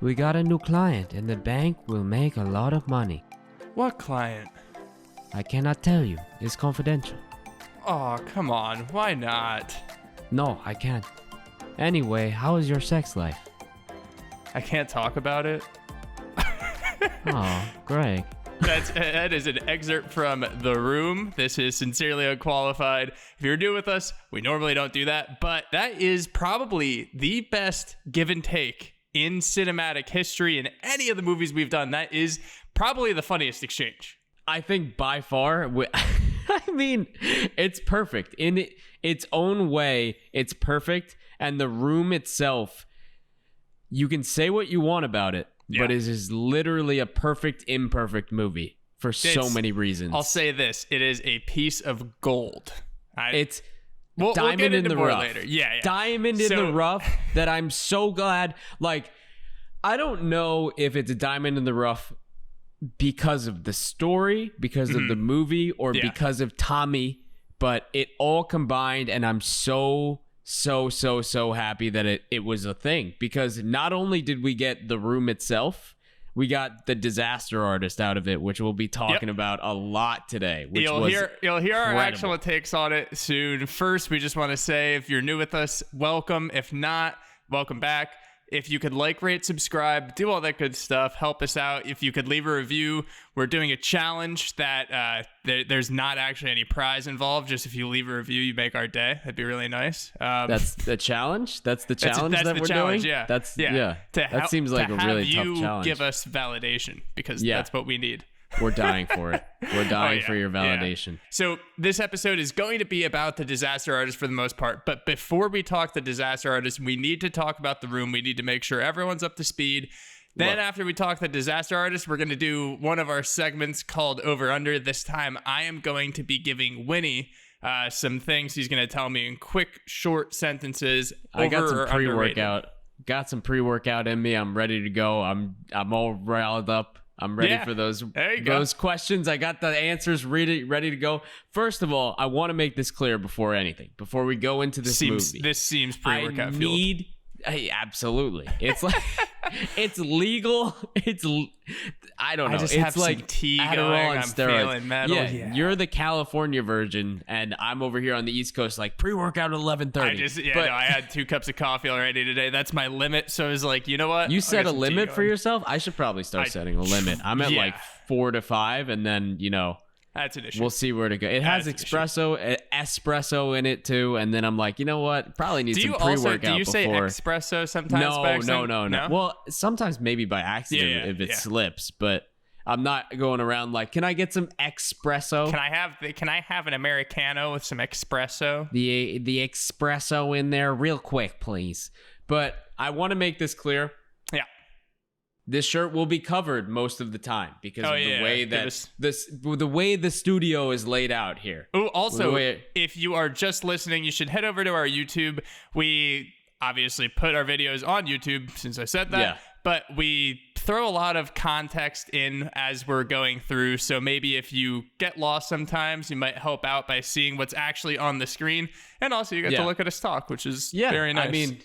We got a new client and the bank will make a lot of money. What client? I cannot tell you. It's confidential. Oh, come on. Why not? No, I can't. Anyway, how is your sex life? I can't talk about it. Oh, Greg. That is an excerpt from The Room. This is Sincerely Unqualified. If you're new with us, we normally don't do that, but that is probably the best give and take in cinematic history in any of the movies we've done. That is probably the funniest exchange. I think by far, I mean, it's perfect. In its own way, it's perfect. And The Room itself, you can say what you want about it, but it is literally a perfect, imperfect movie for so many reasons. I'll say this. It is a piece of gold. It's we'll diamond get into in the more rough. later. Yeah. Diamond in the rough that I'm so glad. Like, I don't know if it's a diamond in the rough because of the story, because of the movie, or because of Tommy, but it all combined, and I'm so happy that it was a thing, because not only did we get The Room itself, we got the disaster artist out of it, which we'll be talking about a lot today. Which you'll hear our incredible. actual takes on it soon. First, we just want to say, if you're new with us, welcome. If not, welcome back. If you could like, rate, subscribe, do all that good stuff, help us out. If you could leave a review, we're doing a challenge that there's not actually any prize involved. Just if you leave a review, you make our day. That'd be really nice. That's the challenge? That's the challenge that's that the we're challenge, doing? Yeah. That seems like a really tough challenge. Give us validation, because that's what we need. We're dying for it. We're dying for your validation. Yeah. So this episode is going to be about the disaster artist for the most part. But before we talk the disaster artist, we need to talk about The Room. We need to make sure everyone's up to speed. Then after we talk the disaster artist, we're going to do one of our segments called Over Under. This time I am going to be giving Winnie some things. He's going to tell me in quick, short sentences. I got some pre-workout. Underrated. Got some pre-workout in me. I'm ready to go. I'm all riled up. I'm ready for those questions. I got the answers ready to go. First of all, I want to make this clear before anything. Before we go into this movie. This seems pre-workout fueled. Absolutely. It's like it's legal. I don't know. I just it's have like some tea Adderall going. and I'm steroids. feeling metal. Yeah, you're the California version, and I'm over here on the East Coast, like pre-workout at 11:30. I had 2 cups of coffee already today. That's my limit. So I was like, you know what? You set a limit for yourself? I should probably start setting a limit. I'm at like 4 to 5, and then that's an issue. We'll see where to go. It has espresso in it too, and then I'm like, you know what? Probably need some pre-workout before. Do you say espresso sometimes? No. Well, sometimes maybe by accident if it slips, but I'm not going around like, can I get some espresso? Can I have an Americano with some espresso? The espresso in there real quick, please. But I want to make this clear. Yeah. This shirt will be covered most of the time because of the way that the way the studio is laid out here. Oh, also, if you are just listening, you should head over to our YouTube. We obviously put our videos on YouTube, since I said that, but we throw a lot of context in as we're going through. So maybe if you get lost sometimes, you might help out by seeing what's actually on the screen, and also you get to look at us talk, which is very nice. I mean,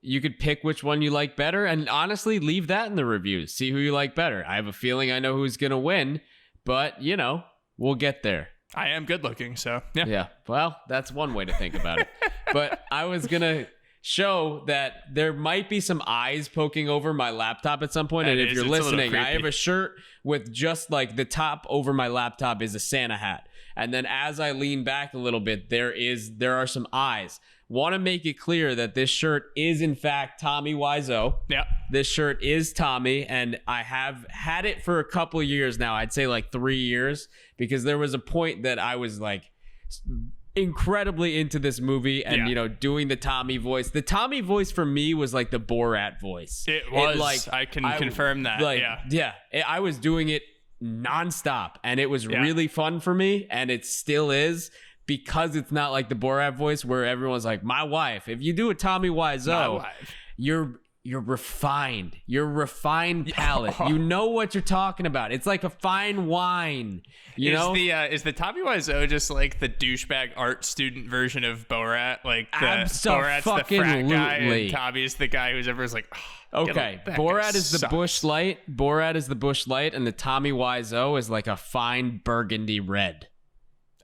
you could pick which one you like better, and honestly, leave that in the reviews. See who you like better. I have a feeling I know who's going to win, but, we'll get there. I am good looking, so, yeah. Yeah, well, that's one way to think about it. But I was going to show that there might be some eyes poking over my laptop at some point, and if you're listening, I have a shirt with just, like, the top over my laptop is a Santa hat. And then as I lean back a little bit, there are some eyes. Want to make it clear that this shirt is, in fact, Tommy Wiseau. Yeah. This shirt is Tommy, and I have had it for a couple years now. I'd say like 3 years, because there was a point that I was like incredibly into this movie and, doing the Tommy voice. The Tommy voice for me was like the Borat voice. It was. I can confirm that. I was doing it nonstop, and it was really fun for me, and it still is. Because it's not like the Borat voice where everyone's like, my wife. If you do a Tommy Wiseau, you're refined. You're refined palate. You know what you're talking about. It's like a fine wine. You know? Is the Tommy Wiseau just like the douchebag art student version of Borat? Like Borat's the frat guy and Tommy's the guy who's everyone's like, okay, Borat is the Bush Light. Borat is the Bush Light, and the Tommy Wiseau is like a fine burgundy red.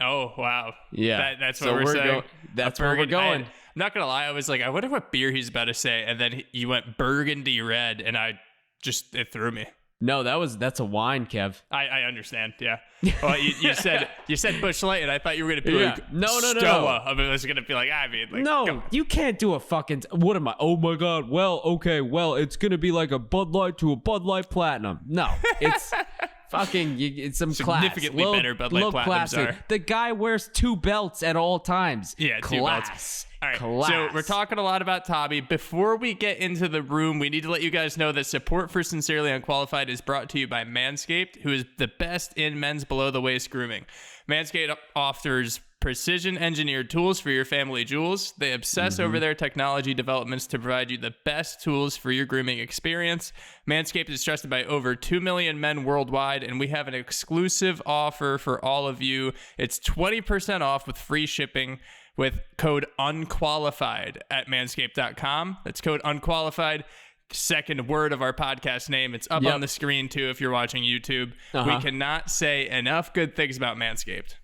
Oh wow! Yeah, that's what we're saying. That's where we're going. I'm not gonna lie, I was like, I wonder what beer he's about to say, and then you went burgundy red, and it threw me. No, that's a wine, Kev. I understand. Yeah. Well, you said Bush Light, and I thought you were gonna be like no. Stoa. I was gonna be like, no, you can't do a fucking. What am I? Oh my god. Well, okay. Well, it's gonna be like a Bud Light to a Bud Light Platinum. No, it's. Fucking, it's some significantly class. better Bud Light Platinums are. The guy wears 2 belts at all times. Yeah, class. 2 belts. All right, class. So we're talking a lot about Tommy. Before we get into the room, we need to let you guys know that support for Sincerely Unqualified is brought to you by Manscaped, who is the best in men's below-the-waist grooming. Manscaped offers precision-engineered tools for your family jewels. They obsess over their technology developments to provide you the best tools for your grooming experience. Manscaped is trusted by over 2 million men worldwide, and we have an exclusive offer for all of you. It's 20% off with free shipping with code UNQUALIFIED at manscaped.com. That's code UNQUALIFIED. Second word of our podcast name. It's up on the screen, too, if you're watching YouTube. We cannot say enough good things about Manscaped.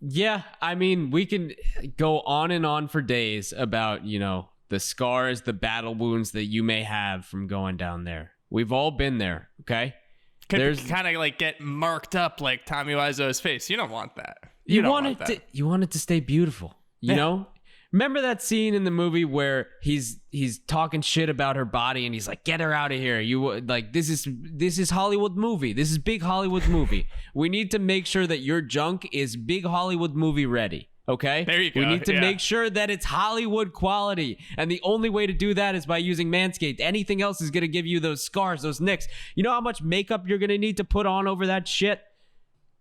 Yeah, I mean, we can go on and on for days about, the scars, the battle wounds that you may have from going down there. We've all been there, okay? Could kind of like get marked up like Tommy Wiseau's face. You don't want that. You want it to stay beautiful, you know? Remember that scene in the movie where he's talking shit about her body and he's like, "Get her out of here." You like this is Hollywood movie. This is big Hollywood movie. We need to make sure that your junk is big Hollywood movie ready. Okay? There you go. We need to make sure that it's Hollywood quality. And the only way to do that is by using Manscaped. Anything else is going to give you those scars, those nicks. You know how much makeup you're going to need to put on over that shit?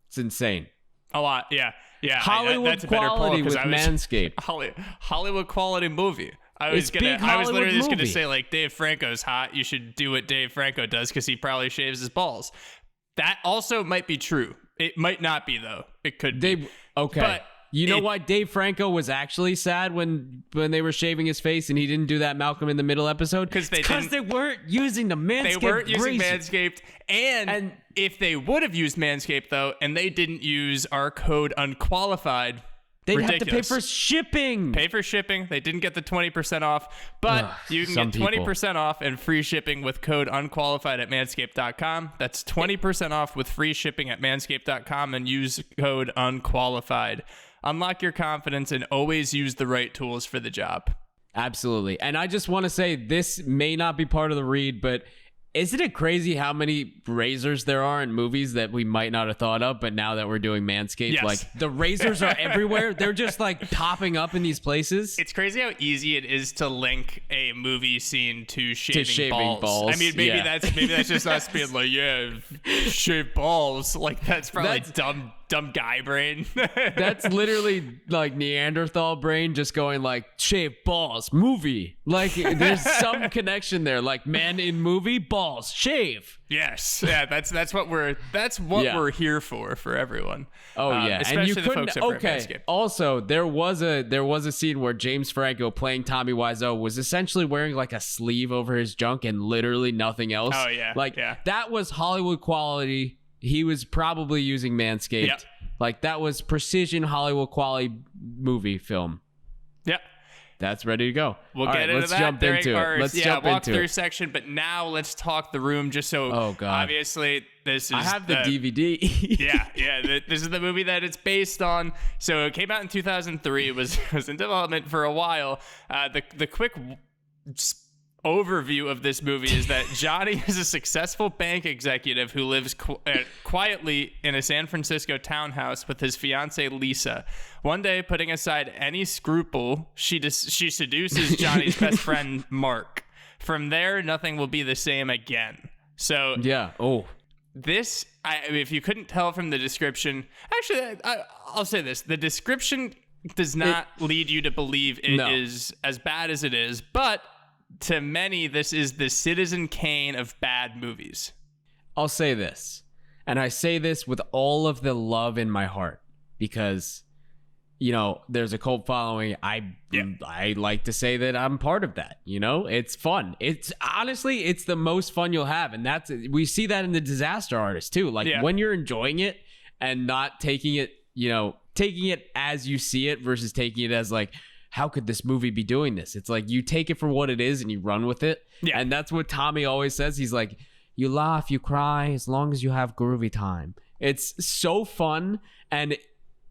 It's insane. A lot, yeah. Yeah, Hollywood that's a better quality with Manscaped. Hollywood quality movie. I was literally just gonna say like Dave Franco's hot. You should do what Dave Franco does because he probably shaves his balls. That also might be true. It might not be though. It could be. Okay. But you know why Dave Franco was actually sad when they were shaving his face and he didn't do that Malcolm in the Middle episode? Because they weren't using the Manscaped. They weren't using Manscaped. And if they would have used Manscaped, though, and they didn't use our code UNQUALIFIED, they'd ridiculous. have to pay for shipping. Pay for shipping. They didn't get the 20% off, but you can get 20% off and free shipping with code UNQUALIFIED at manscaped.com. That's 20% off with free shipping at manscaped.com and use code UNQUALIFIED. Unlock your confidence and always use the right tools for the job. Absolutely. And I just want to say this may not be part of the read, but isn't it crazy how many razors there are in movies that we might not have thought of, but now that we're doing Manscaped, yes. like the razors are everywhere. They're just like popping up in these places. It's crazy how easy it is to link a movie scene to shaving balls. I mean, maybe that's just us being like, yeah, shave balls. Like that's probably dumb guy brain. That's literally like Neanderthal brain just going like shave balls movie. Like there's some connection there. Like men in movie, balls shave. Yes, yeah, that's what we're here for everyone. Oh yeah, especially and you the couldn't. folks over at Okay. Manscaped. Also, there was a scene where James Franco playing Tommy Wiseau was essentially wearing like a sleeve over his junk and literally nothing else. Oh yeah, that was Hollywood quality. He was probably using Manscaped. Yep. Like that was precision Hollywood quality movie film. Yep. That's ready to go. We'll All get right, into let's that. jump into it. Let's jump walk into through it. section, but now let's talk the room just so Oh god. Obviously this is I have the DVD. This is the movie that it's based on. So it came out in 2003. It was in development for a while. The quick overview of this movie is that Johnny is a successful bank executive who lives quietly in a San Francisco townhouse with his fiancée Lisa. One day, putting aside any scruple, she seduces Johnny's best friend Mark. From there, nothing will be the same again. So yeah. Oh. This, if you couldn't tell from the description, actually, I'll say this: the description does not lead you to believe it is as bad as it is, but to many, this is the Citizen Kane of bad movies. I'll say this, and I say this with all of the love in my heart, because, you know, there's a cult following. I like to say that I'm part of that. You know, it's fun. It's honestly, it's the most fun you'll have. And we see that in the Disaster Artist too. Like when you're enjoying it and not taking it, you know, taking it as you see it versus taking it as like, how could this movie be doing this? It's like you take it for what it is and you run with it. Yeah. And that's what Tommy always says. He's like, you laugh, you cry, as long as you have groovy time. It's so fun. And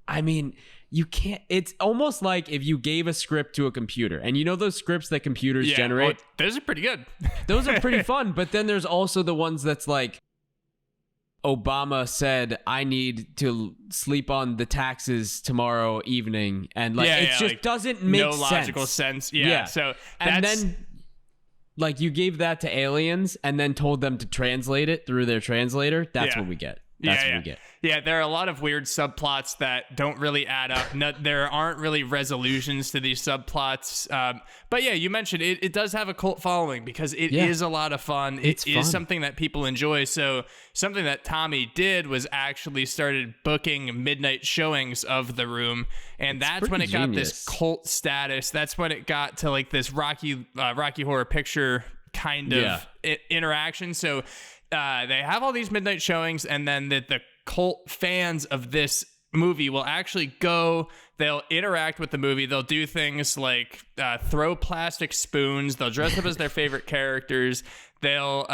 I mean, you can't, it's almost like if you gave a script to a computer, and you know those scripts that computers generate? Well, those are pretty good. Those are pretty fun. But then there's also the ones that's like, Obama said, I need to sleep on the taxes tomorrow evening. And like, it just like, doesn't make sense. No logical sense. Yeah. So and then like you gave that to aliens and then told them to translate it through their translator. That's what we get. That's what we get. Yeah, there are a lot of weird subplots that don't really add up. There aren't really resolutions to these subplots. But yeah, you mentioned it does have a cult following because it is a lot of fun. It is something that people enjoy. So something that Tommy did was actually started booking midnight showings of The Room. And that's when it got this cult status. That's when it got to like this Rocky Horror Picture kind of interaction. So they have all these midnight showings, and then the cult fans of this movie will actually go, they'll interact with the movie, they'll do things like throw plastic spoons, they'll dress up as their favorite characters, they'll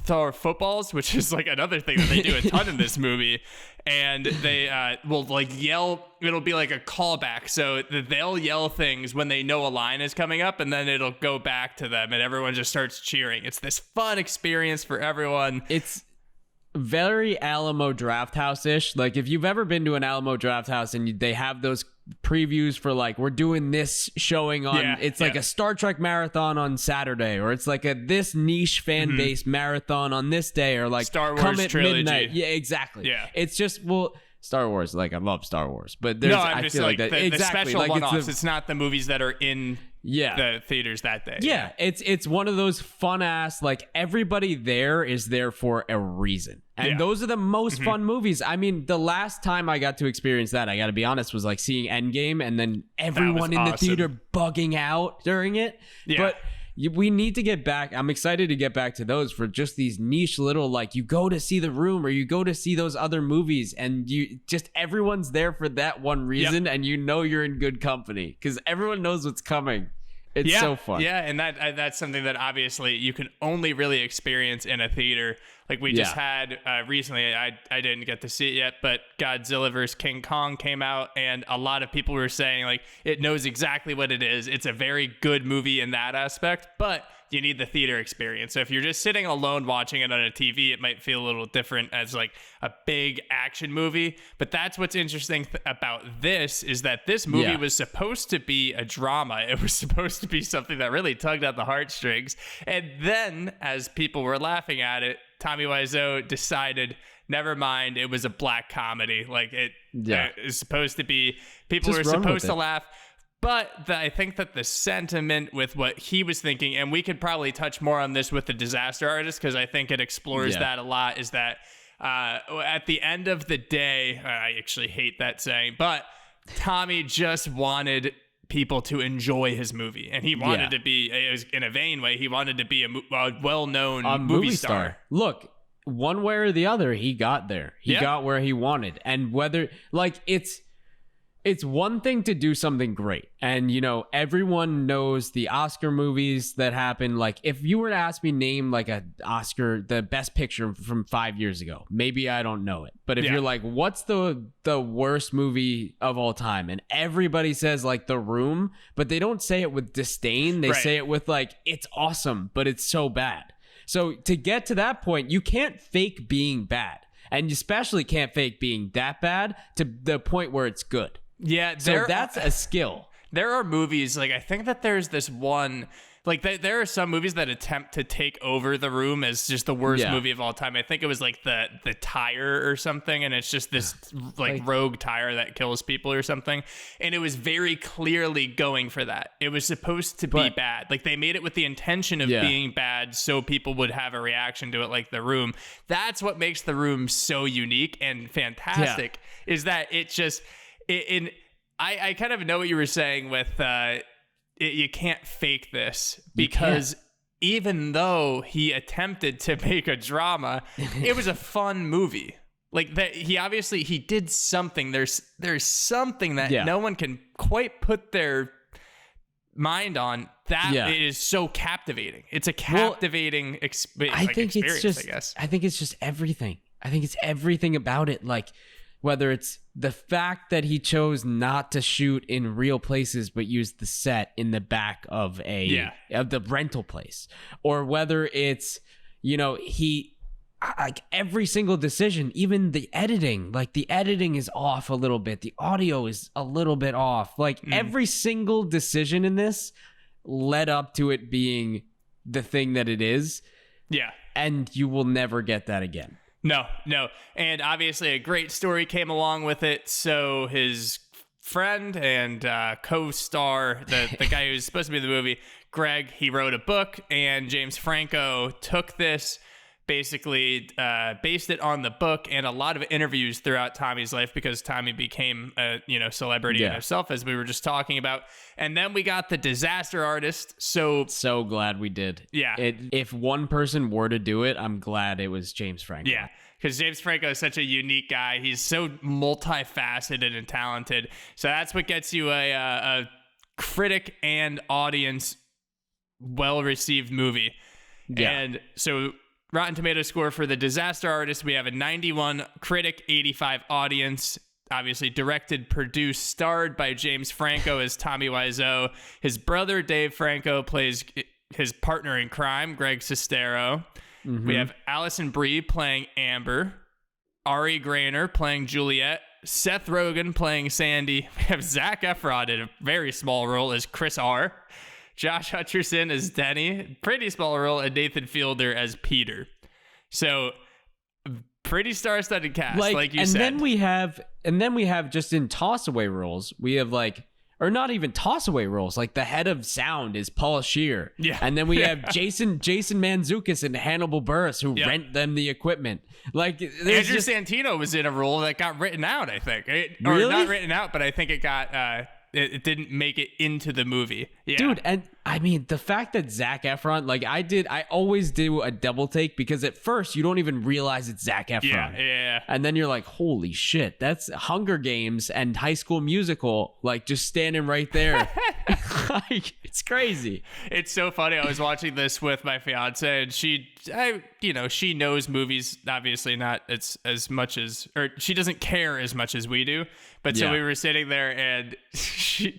throw footballs, which is like another thing that they do a ton in this movie, and they will like yell. It'll be like a callback, so they'll yell things when they know a line is coming up, and then it'll go back to them, and everyone just starts cheering. It's this fun experience for everyone. It's very Alamo Drafthouse-ish. Like if you've ever been to an Alamo Drafthouse and they have those previews for like, we're doing this showing on, it's like a Star Trek marathon on Saturday, or it's like this niche fan base marathon on this day, or like Star Wars come at trilogy. midnight. Yeah, exactly. Yeah. It's just, well, Star Wars, like I love Star Wars, but there's, I feel like that the special like one-offs. It's not the movies that are in the theaters that day. Yeah, it's one of those fun ass, like everybody there is there for a reason. And those are the most fun movies. I mean, the last time I got to experience that, I got to be honest, was like seeing Endgame and then everyone in the theater bugging out during it. Yeah. But we need to get back. I'm excited to get back to those for just these niche little, like you go to see The Room or you go to see those other movies and you just, everyone's there for that one reason and you know you're in good company because everyone knows what's coming. It's so fun. Yeah, and that's something that obviously you can only really experience in a theater. Like we just had recently, I didn't get to see it yet, but Godzilla vs. King Kong came out, and a lot of people were saying like it knows exactly what it is. It's a very good movie in that aspect, but you need the theater experience. So if you're just sitting alone watching it on a TV, it might feel a little different as like a big action movie. But that's what's interesting about this is that this movie was supposed to be a drama. It was supposed to be something that really tugged at the heartstrings. And then as people were laughing at it, Tommy Wiseau decided, never mind, it was a black comedy. Like it is supposed to be, people were supposed to laugh. But I think that the sentiment with what he was thinking, and we could probably touch more on this with the Disaster Artist, because I think it explores that a lot, is that at the end of the day, I actually hate that saying, but Tommy just wanted people to enjoy his movie, and he wanted to be, it was in a vain way, he wanted to be a well-known movie star. Look, one way or the other, he got there. He got where he wanted. And whether, like, it's one thing to do something great. And, you know, everyone knows the Oscar movies that happen. Like, if you were to ask me name, like, a Oscar, the best picture from 5 years ago, maybe I don't know it. But if you're like, what's the worst movie of all time? And everybody says, like, The Room, but they don't say it with disdain. They say it with, like, it's awesome, but it's so bad. So to get to that point, you can't fake being bad. And you especially can't fake being that bad to the point where it's good. Yeah, so that's a skill. there are movies, like, I think that there's this one, like, there are some movies that attempt to take over The Room as just the worst movie of all time. I think it was like the tire or something, and it's just this like rogue tire that kills people or something. And it was very clearly going for that. It was supposed to be bad. Like, they made it with the intention of being bad so people would have a reaction to it, like The Room. That's what makes The Room so unique and fantastic, is that it just, I kind of know what you were saying with, you can't fake this, because even though he attempted to make a drama, it was a fun movie. Like, that, he did something. There's something that no one can quite put their mind on. That is so captivating. It's a captivating experience, I guess. I think it's just everything. I think it's everything about it. Like, whether it's the fact that he chose not to shoot in real places but used the set in the back of the rental place, or whether it's, you know, he, like, every single decision, even the editing, like, the editing is off a little bit, the audio is a little bit off, like every single decision in this led up to it being the thing that it is. And you will never get that again. No. And obviously a great story came along with it. So his friend and co-star, the guy who's supposed to be in the movie, Greg, he wrote a book, and James Franco took this, basically based it on the book and a lot of interviews throughout Tommy's life, because Tommy became a celebrity in himself, as we were just talking about. And then we got The Disaster Artist. So glad we did. Yeah. If one person were to do it, I'm glad it was James Franco. Yeah, because James Franco is such a unique guy. He's so multifaceted and talented. So that's what gets you a critic and audience well-received movie. Yeah. And so Rotten Tomatoes score for The Disaster Artist, we have a 91 critic, 85 audience. Obviously directed, produced, starred by James Franco as Tommy Wiseau. His brother, Dave Franco, plays his partner in crime, Greg Sestero. Mm-hmm. We have Alison Brie playing Amber. Ari Grainer playing Juliet. Seth Rogen playing Sandy. We have Zac Efron in a very small role as Chris R. Josh Hutcherson as Denny, pretty small role, and Nathan Fielder as Peter. So pretty star-studded cast, like you said. And then we have just in toss-away roles, we have or not even toss-away roles, like the head of sound is Paul Scheer. Yeah. And then we have Jason Mantzoukas and Hannibal Buress who rent them the equipment. Like, Andrew Santino was in a role that got written out, I think. Or not written out, but I think it got it didn't make it into the movie. Yeah. Dude, and I mean, the fact that Zac Efron, I always do a double take, because at first you don't even realize it's Zac Efron. Yeah. And then you're like, holy shit, that's Hunger Games and High School Musical, just standing right there. It's crazy. It's so funny. I was watching this with my fiance, and she knows movies, obviously not as much as, or she doesn't care as much as we do. But so we were sitting there, and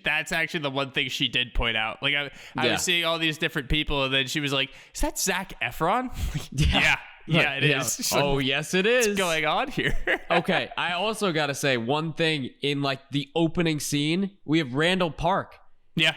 that's actually the one thing she did point out. Like, I was seeing all these different people, and then she was like, "Is that Zac Efron?" Yeah, it is. So yes, it is. What's going on here? Okay, I also got to say one thing. In the opening scene, we have Randall Park. Yeah.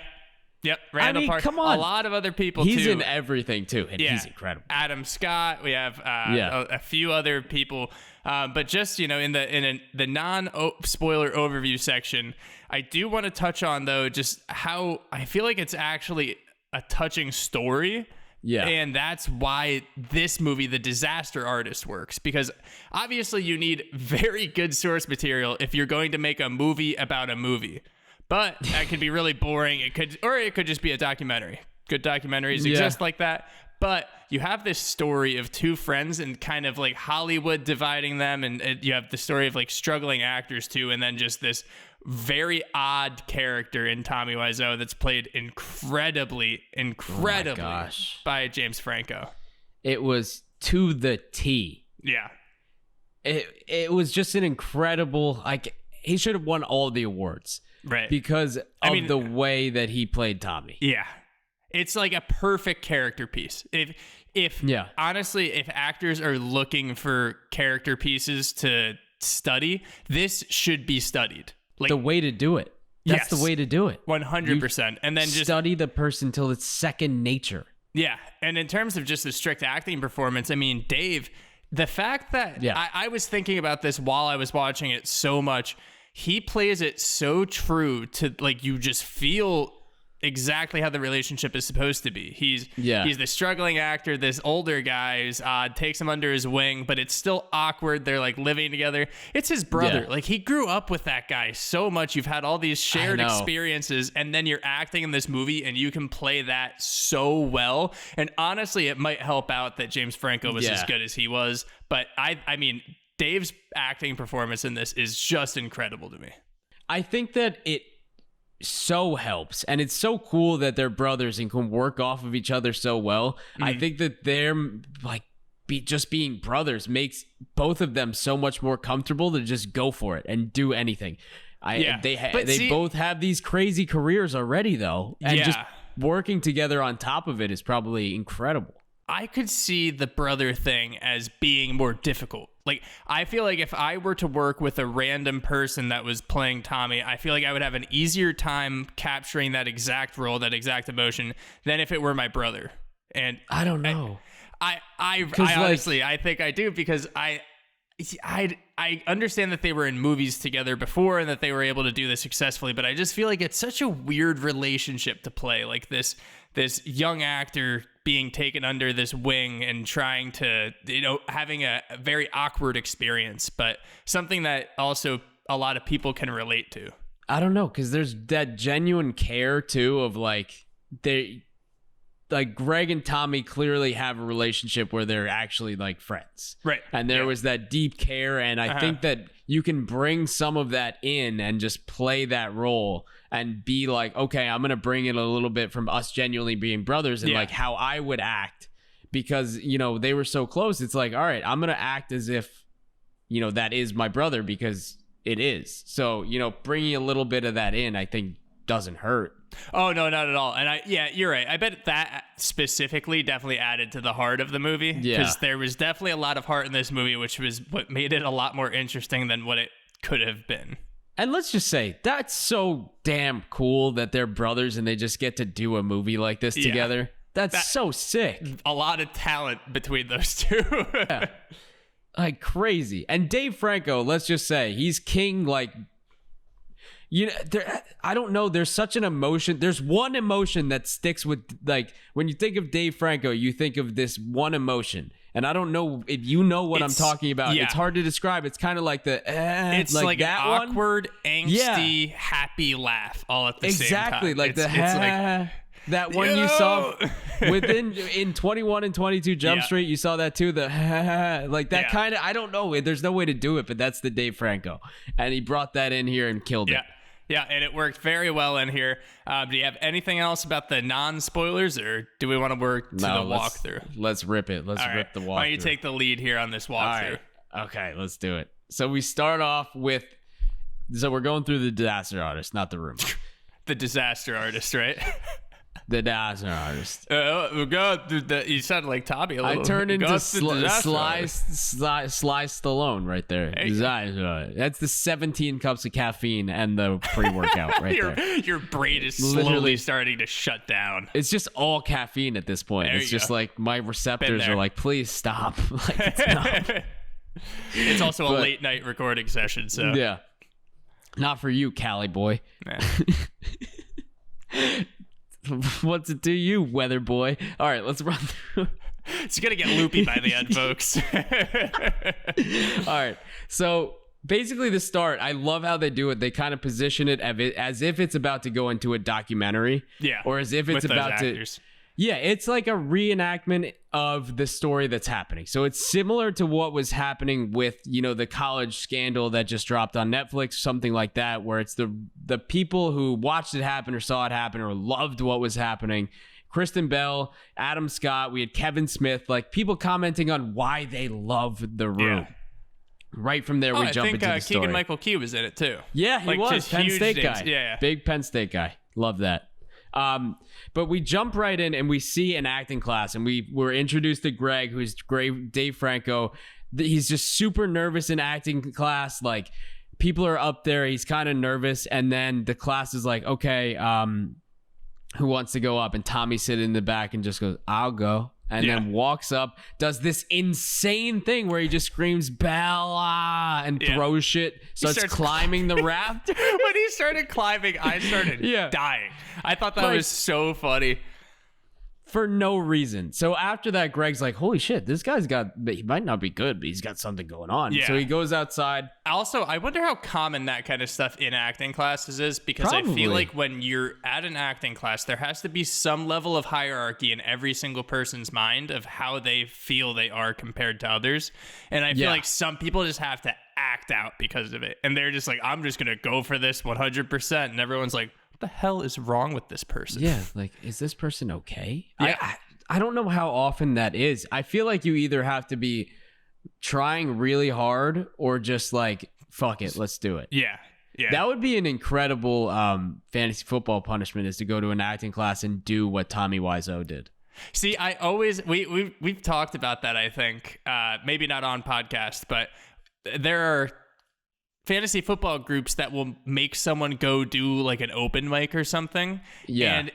Yep, Randall Park. Come on. A lot of other people, he's too. in everything, too, and he's incredible. Adam Scott. We have a few other people. But just, in the non-spoiler overview section, I do want to touch on, though, just how I feel like it's actually a touching story. Yeah. And that's why this movie, The Disaster Artist, works. Because obviously you need very good source material if you're going to make a movie about a movie. But that could be really boring. It could just be a documentary. Good documentaries exist like that. But you have this story of two friends and kind of Hollywood dividing them. And you have the story of struggling actors too. And then just this very odd character in Tommy Wiseau that's played incredibly by James Franco. It was to the T. Yeah. It was just an incredible, he should have won all the awards. Right. Because of the way that he played Tommy. Yeah. It's like a perfect character piece. Honestly, if actors are looking for character pieces to study, this should be studied. The way to do it. That's the way to do it. 100%. And then just study the person till it's second nature. Yeah. And in terms of just a strict acting performance, I mean, Dave, the fact that I was thinking about this while I was watching it so much, he plays it so true to like, you just feel exactly how the relationship is supposed to be. He's the struggling actor, this older guy who's takes him under his wing, but it's still awkward. They're like living together. It's his brother. Like he grew up with that guy so much. You've had all these shared experiences, and then you're acting in this movie and you can play that so well. And honestly, it might help out that James Franco was as good as he was. But I mean, Dave's acting performance in this is just incredible to me. I think that it so helps, and it's so cool that they're brothers and can work off of each other so well. I think that they're like just being brothers makes both of them so much more comfortable to just go for it and do anything. They both have these crazy careers already though, and just working together on top of it is probably incredible. I could see the brother thing as being more difficult. Like, I feel like if I were to work with a random person that was playing Tommy, I feel like I would have an easier time capturing that exact role, that exact emotion, than if it were my brother. And I don't know. I honestly, I think I do, because I understand that they were in movies together before and that they were able to do this successfully, but I just feel like it's such a weird relationship to play, like this young actor being taken under this wing and trying to, having a very awkward experience, but something that also a lot of people can relate to. I don't know, because there's that genuine care too of like Greg and Tommy clearly have a relationship where they're actually like friends. Right. And there was that deep care. And I think that you can bring some of that in and just play that role and be like, okay, I'm going to bring it a little bit from us genuinely being brothers and like how I would act, because, they were so close. It's like, all right, I'm going to act as if, that is my brother, because it is. So, bringing a little bit of that in, I think doesn't hurt. Oh, no, not at all. And you're right. I bet that specifically definitely added to the heart of the movie. Yeah. Because there was definitely a lot of heart in this movie, which was what made it a lot more interesting than what it could have been. And let's just say, that's so damn cool that they're brothers and they just get to do a movie like this together. That's so sick. A lot of talent between those two. Yeah. Like crazy. And Dave Franco, let's just say, he's king, like... I don't know. There's such an emotion. There's one emotion that sticks with, like, when you think of Dave Franco, you think of this one emotion. And I don't know if you know what I'm talking about. It's hard to describe. It's kind of like it's like that an awkward, angsty, happy laugh all at the same time. Exactly. Like that one you saw in 21 and 22 Jump Street. You saw that too. Like that kind of, I don't know. There's no way to do it, but that's the Dave Franco. And he brought that in here and killed it. Yeah, and it worked very well in here. Do you have anything else about the non-spoilers, or do we want to work to the walkthrough? Let's rip it. Let's rip the walkthrough. Why don't you take the lead here on this walkthrough? Right. Okay, let's do it. So we start off with... So we're going through the disaster artist, not the room. The disaster artist, right? The disaster artist. You sounded like Tommy a little. I turned into Sly Stallone right there. That's the 17 cups of caffeine and the pre-workout right there. Your brain is slowly starting to shut down. It's just all caffeine at this point. It's just like my receptors are like, please stop. Like, stop. It's also a late night recording session, so yeah. Not for you, Cali boy. What's it to you, weather boy? All right, let's run through. It's going to get loopy by the end, folks. All right. So basically the start, I love how they do it. They kind of position it as if it's about to go into a documentary. Yeah. Or as if it's about to... Yeah, it's like a reenactment of the story that's happening. So it's similar to what was happening with, the college scandal that just dropped on Netflix, something like that, where it's the people who watched it happen or saw it happen or loved what was happening. Kristen Bell, Adam Scott, we had Kevin Smith, like people commenting on why they love The Room. Yeah. Right from there, we jump into the story. Keegan-Michael Key was in it too. Yeah, he was. Penn State guy. Yeah. Big Penn State guy. Love that. But we jump right in and we see an acting class, and we were introduced to Greg, who's Dave Franco. He's just super nervous in acting class. Like people are up there. He's kind of nervous. And then the class is like, okay, who wants to go up? And Tommy's sitting in the back and just goes, I'll go. And then walks up, does this insane thing where he just screams Bella and throws shit, starts climbing the raft. When he started climbing, I started dying. I thought that was so funny. For no reason. So after that, Greg's like, holy shit, this guy's he might not be good, but he's got something going on. Yeah. So he goes outside. Also, I wonder how common that kind of stuff in acting classes is, because I feel like when you're at an acting class, there has to be some level of hierarchy in every single person's mind of how they feel they are compared to others. And I feel like some people just have to act out because of it. And they're just like, I'm just going to go for this 100%. And everyone's like, what the hell is wrong with this person? Yeah, like, is this person okay? Yeah. I don't know how often that is. I feel like you either have to be trying really hard or just like, fuck it, let's do it. Yeah. Yeah. That would be an incredible fantasy football punishment, is to go to an acting class and do what Tommy Wiseau did. See, I always, we've talked about that, I think, maybe not on podcast, but there are fantasy football groups that will make someone go do like an open mic or something. Yeah.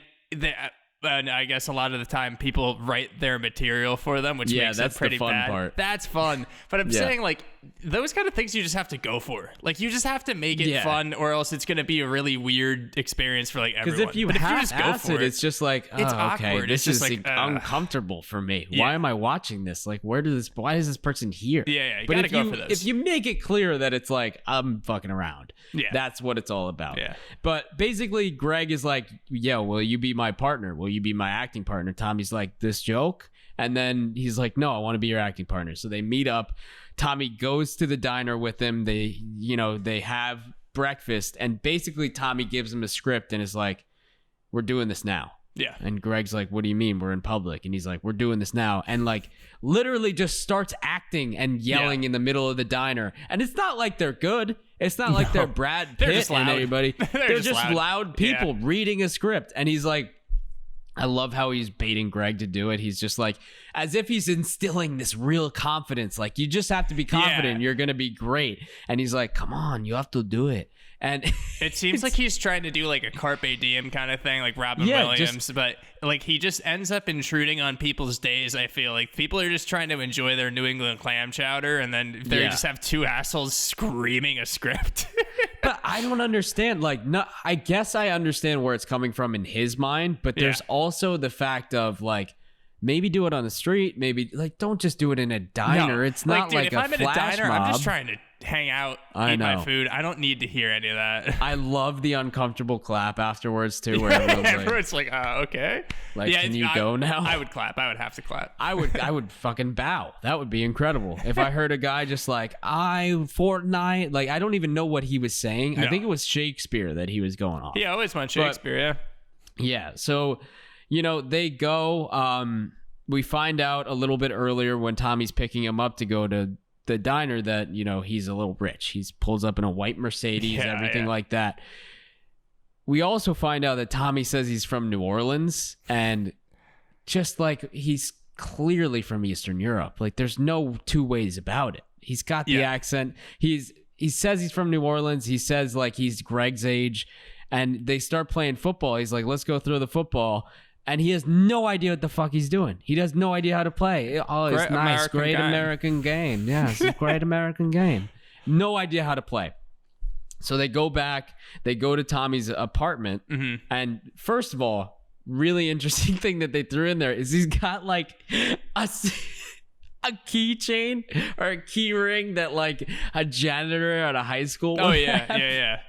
And I guess a lot of the time people write their material for them, which makes it pretty bad. Part. That's fun. But I'm saying, like, those kind of things you just have to go for. Like, you just have to make it fun, or else it's going to be a really weird experience for like everyone. Because if you half-ass it, it's just like, oh, it's awkward. Okay, this is like uncomfortable for me. Yeah. Why am I watching this? Like, why is this person here? Yeah, you gotta go for this. If you make it clear that it's like, I'm fucking around, that's what it's all about. Yeah. But basically, Greg is like, yo, will you be my partner? Will you be my acting partner? Tommy's like, this joke? And then he's like, no, I want to be your acting partner. So they meet up. Tommy goes to the diner with him. They have breakfast, and basically Tommy gives him a script and is like, we're doing this now. Yeah. And Greg's like, what do you mean we're in public? And he's like, we're doing this now. And like literally just starts acting and yelling in the middle of the diner. And it's not like they're good. It's not like they're Brad Pitt and everybody. They're just loud people reading a script. And he's like, I love how he's baiting Greg to do it. He's just like, as if he's instilling this real confidence. Like, you just have to be confident. You're going to be great. And he's like, come on, you have to do it. And it seems like he's trying to do like a Carpe Diem kind of thing, like Robin Williams, but like he just ends up intruding on people's days. I feel like people are just trying to enjoy their New England clam chowder, and then they just have two assholes screaming a script. But I don't understand. Like, no, I guess I understand where it's coming from in his mind, but there's also the fact of like, maybe do it on the street. Maybe like, don't just do it in a diner. No. It's not like if a I'm in a diner, mob. I'm just trying to hang out, eat my food. I don't need to hear any of that. I love the uncomfortable clap afterwards too, where everyone's like, okay. Like, can you go now? I would clap. I would have to clap. I would fucking bow. That would be incredible. If I heard a guy just like, Fortnite, like, I don't even know what he was saying. No. I think it was Shakespeare that he was going off. Yeah, I always want Shakespeare, Yeah. So, they go, we find out a little bit earlier when Tommy's picking him up to go to the diner that, he's a little rich. He pulls up in a white Mercedes, everything like that. We also find out that Tommy says he's from New Orleans, and just like, he's clearly from Eastern Europe. Like, there's no two ways about it. He's got the accent. He says he's from New Orleans. He says like he's Greg's age, and they start playing football. He's like, let's go throw the football. And he has no idea what the fuck he's doing. He has no idea how to play. Oh, it's nice. Great American game. Yeah, it's a great American game. No idea how to play. So they go back. They go to Tommy's apartment. Mm-hmm. And first of all, really interesting thing that they threw in there is he's got like a keychain or a key ring that like a janitor at a high school would have.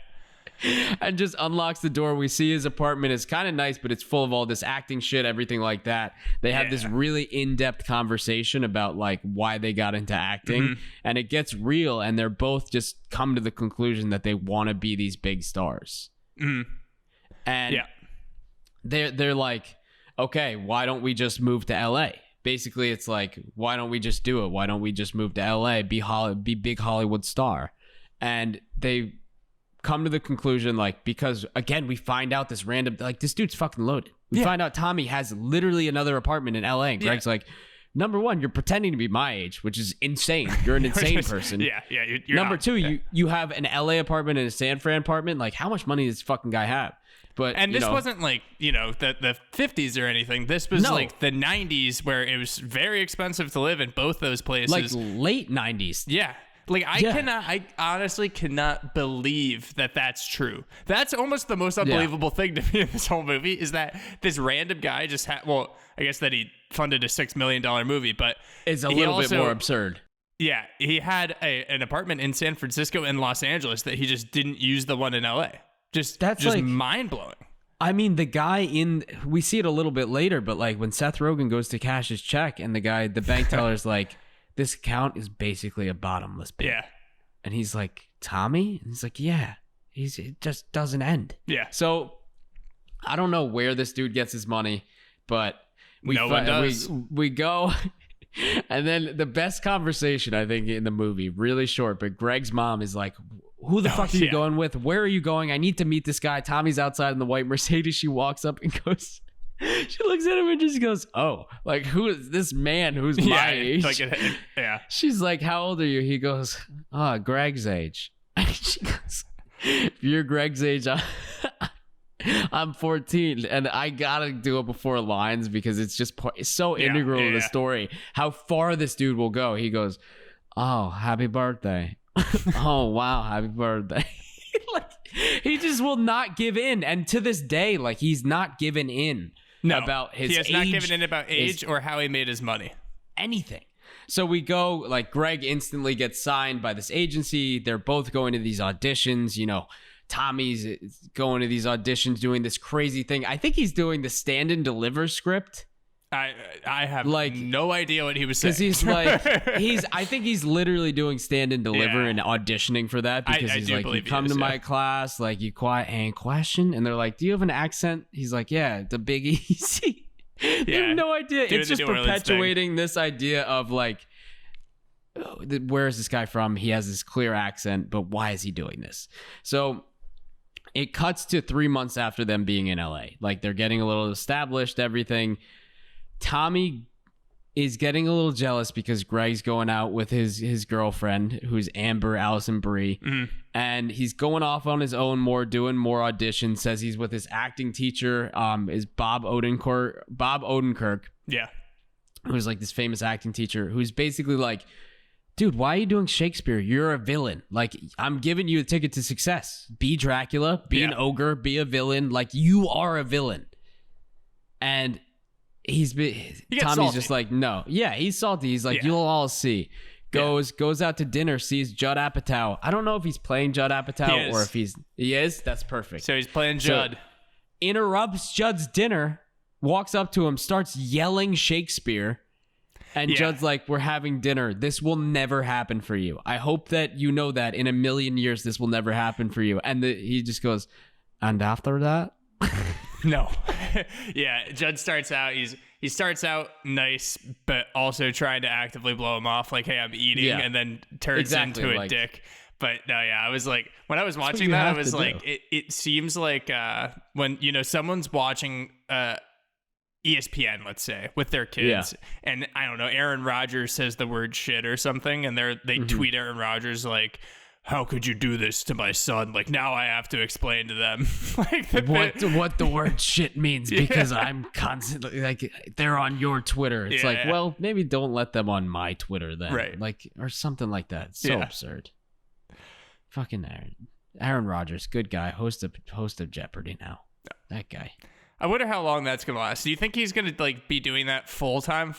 And just unlocks the door. We see his apartment is kind of nice, but it's full of all this acting shit, everything like that. They have this really in-depth conversation about like why they got into acting, and it gets real, and they're both just come to the conclusion that they want to be these big stars. And they're like, okay, why don't we just move to LA? Basically, it's like, why don't we just do it? Why don't we just move to LA, be big Hollywood star? And they come to the conclusion, like, because again, we find out this random, like, this dude's fucking loaded. We find out Tommy has literally another apartment in LA, and Greg's like, number one, you're pretending to be my age, which is insane. You're an insane person. Yeah. You're number not. two, you have an LA apartment and a San Fran apartment. Like, how much money does this fucking guy have? But this wasn't like, the 50s or anything. This was like the 90s where it was very expensive to live in both those places. Like late 90s. Yeah. Like, I honestly cannot believe that that's true. That's almost the most unbelievable thing to me in this whole movie is that this random guy just had, well, I guess that he funded a $6 million movie, but it's a little bit more absurd. Yeah. He had an apartment in San Francisco and Los Angeles that he just didn't use the one in LA. That's like mind blowing. I mean, the guy we see it a little bit later, but like when Seth Rogen goes to cash his check and the bank teller's like, this account is basically a bottomless pit. Yeah. And he's like, Tommy? And he's like, yeah. It just doesn't end. Yeah. So I don't know where this dude gets his money, but no one does. We go. And then the best conversation, I think, in the movie, really short, but Greg's mom is like, who the fuck are you going with? Where are you going? I need to meet this guy. Tommy's outside in the white Mercedes. She walks up and goes, she looks at him and just goes, oh, like, who is this man who's my age? Yeah. She's like, how old are you? He goes, Greg's age. And she goes, if you're Greg's age, I'm 14. And I gotta do it before lines because it's just it's so integral to the story. How far this dude will go. He goes, oh, happy birthday. Oh, wow, happy birthday. Like, he just will not give in. And to this day, like, he's not given in about his age. He has not given in about age or how he made his money. Anything. So we go, like, Greg instantly gets signed by this agency. They're both going to these auditions. Tommy's going to these auditions, doing this crazy thing. I think he's doing the stand and deliver script. I have no idea what he was saying. Because I think he's literally doing stand and deliver and auditioning for that because he's like, you come to my class, like, you quiet and question. And they're like, do you have an accent? He's like, yeah, the Big Easy. They have no idea. It's just perpetuating this idea of like, where is this guy from? He has this clear accent, but why is he doing this? So it cuts to 3 months after them being in LA. Like, they're getting a little established, everything. Tommy is getting a little jealous because Greg's going out with his girlfriend, who's Amber Allison Brie, and he's going off on his own doing more auditions. Says he's with his acting teacher, is Bob Odenkirk. Yeah, who's like this famous acting teacher, who's basically like, dude, why are you doing Shakespeare? You're a villain. Like, I'm giving you a ticket to success. Be Dracula, be an ogre, be a villain. Like, you are a villain. And Tommy's salty. just like, no. Yeah, he's salty. He's like, you'll all see. Goes out to dinner, sees Judd Apatow. I don't know if he's playing Judd Apatow or if he is. That's perfect. So he's playing Judd. So, interrupts Judd's dinner, walks up to him, starts yelling Shakespeare. And Judd's like, we're having dinner. This will never happen for you. I hope that you know that in a million years, this will never happen for you. And he just goes, and after that? No. Yeah, Judd starts out, he starts out nice, but also trying to actively blow him off, like, hey, I'm eating, and then turns into a dick. But no, I was like, when I was watching that, I was like, it seems like when, someone's watching ESPN, let's say, with their kids, and I don't know, Aaron Rodgers says the word shit or something, and they tweet Aaron Rodgers like, how could you do this to my son? Like, now I have to explain to them like what the word shit means because I'm constantly like, they're on your Twitter. It's well, maybe don't let them on my Twitter then, right? Like, or something like that. It's so absurd. Fucking Aaron Rodgers, good guy, host of Jeopardy now. That guy. I wonder how long that's gonna last. Do you think he's gonna like be doing that full time?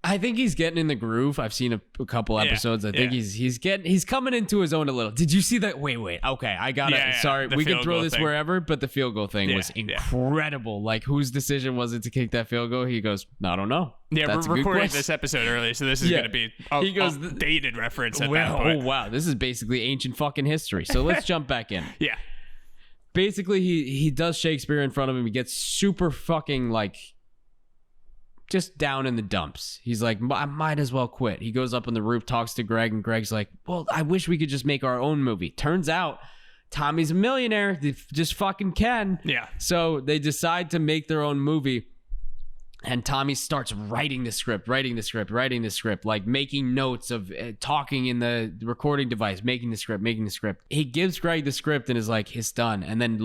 I think he's getting in the groove. I've seen a couple episodes. I think he's coming into his own a little. Did you see that? Wait. Okay, I got it. Sorry, we can throw this wherever, but the field goal thing was incredible. Like, whose decision was it to kick that field goal? He goes, I don't know. Yeah, we're recording this episode early, so this is going to be a dated reference at that point. Oh, wow. This is basically ancient fucking history. So let's jump back in. Yeah. Basically, he does Shakespeare in front of him. He gets super fucking, like, just down in the dumps. He's like, I might as well quit. He goes up on the roof, talks to Greg, and Greg's like, well, I wish we could just make our own movie. Turns out Tommy's a millionaire. They just fucking can. Yeah. So they decide to make their own movie. And Tommy starts writing the script, like making notes of talking in the recording device, making the script. He gives Greg the script and is like, it's done. And then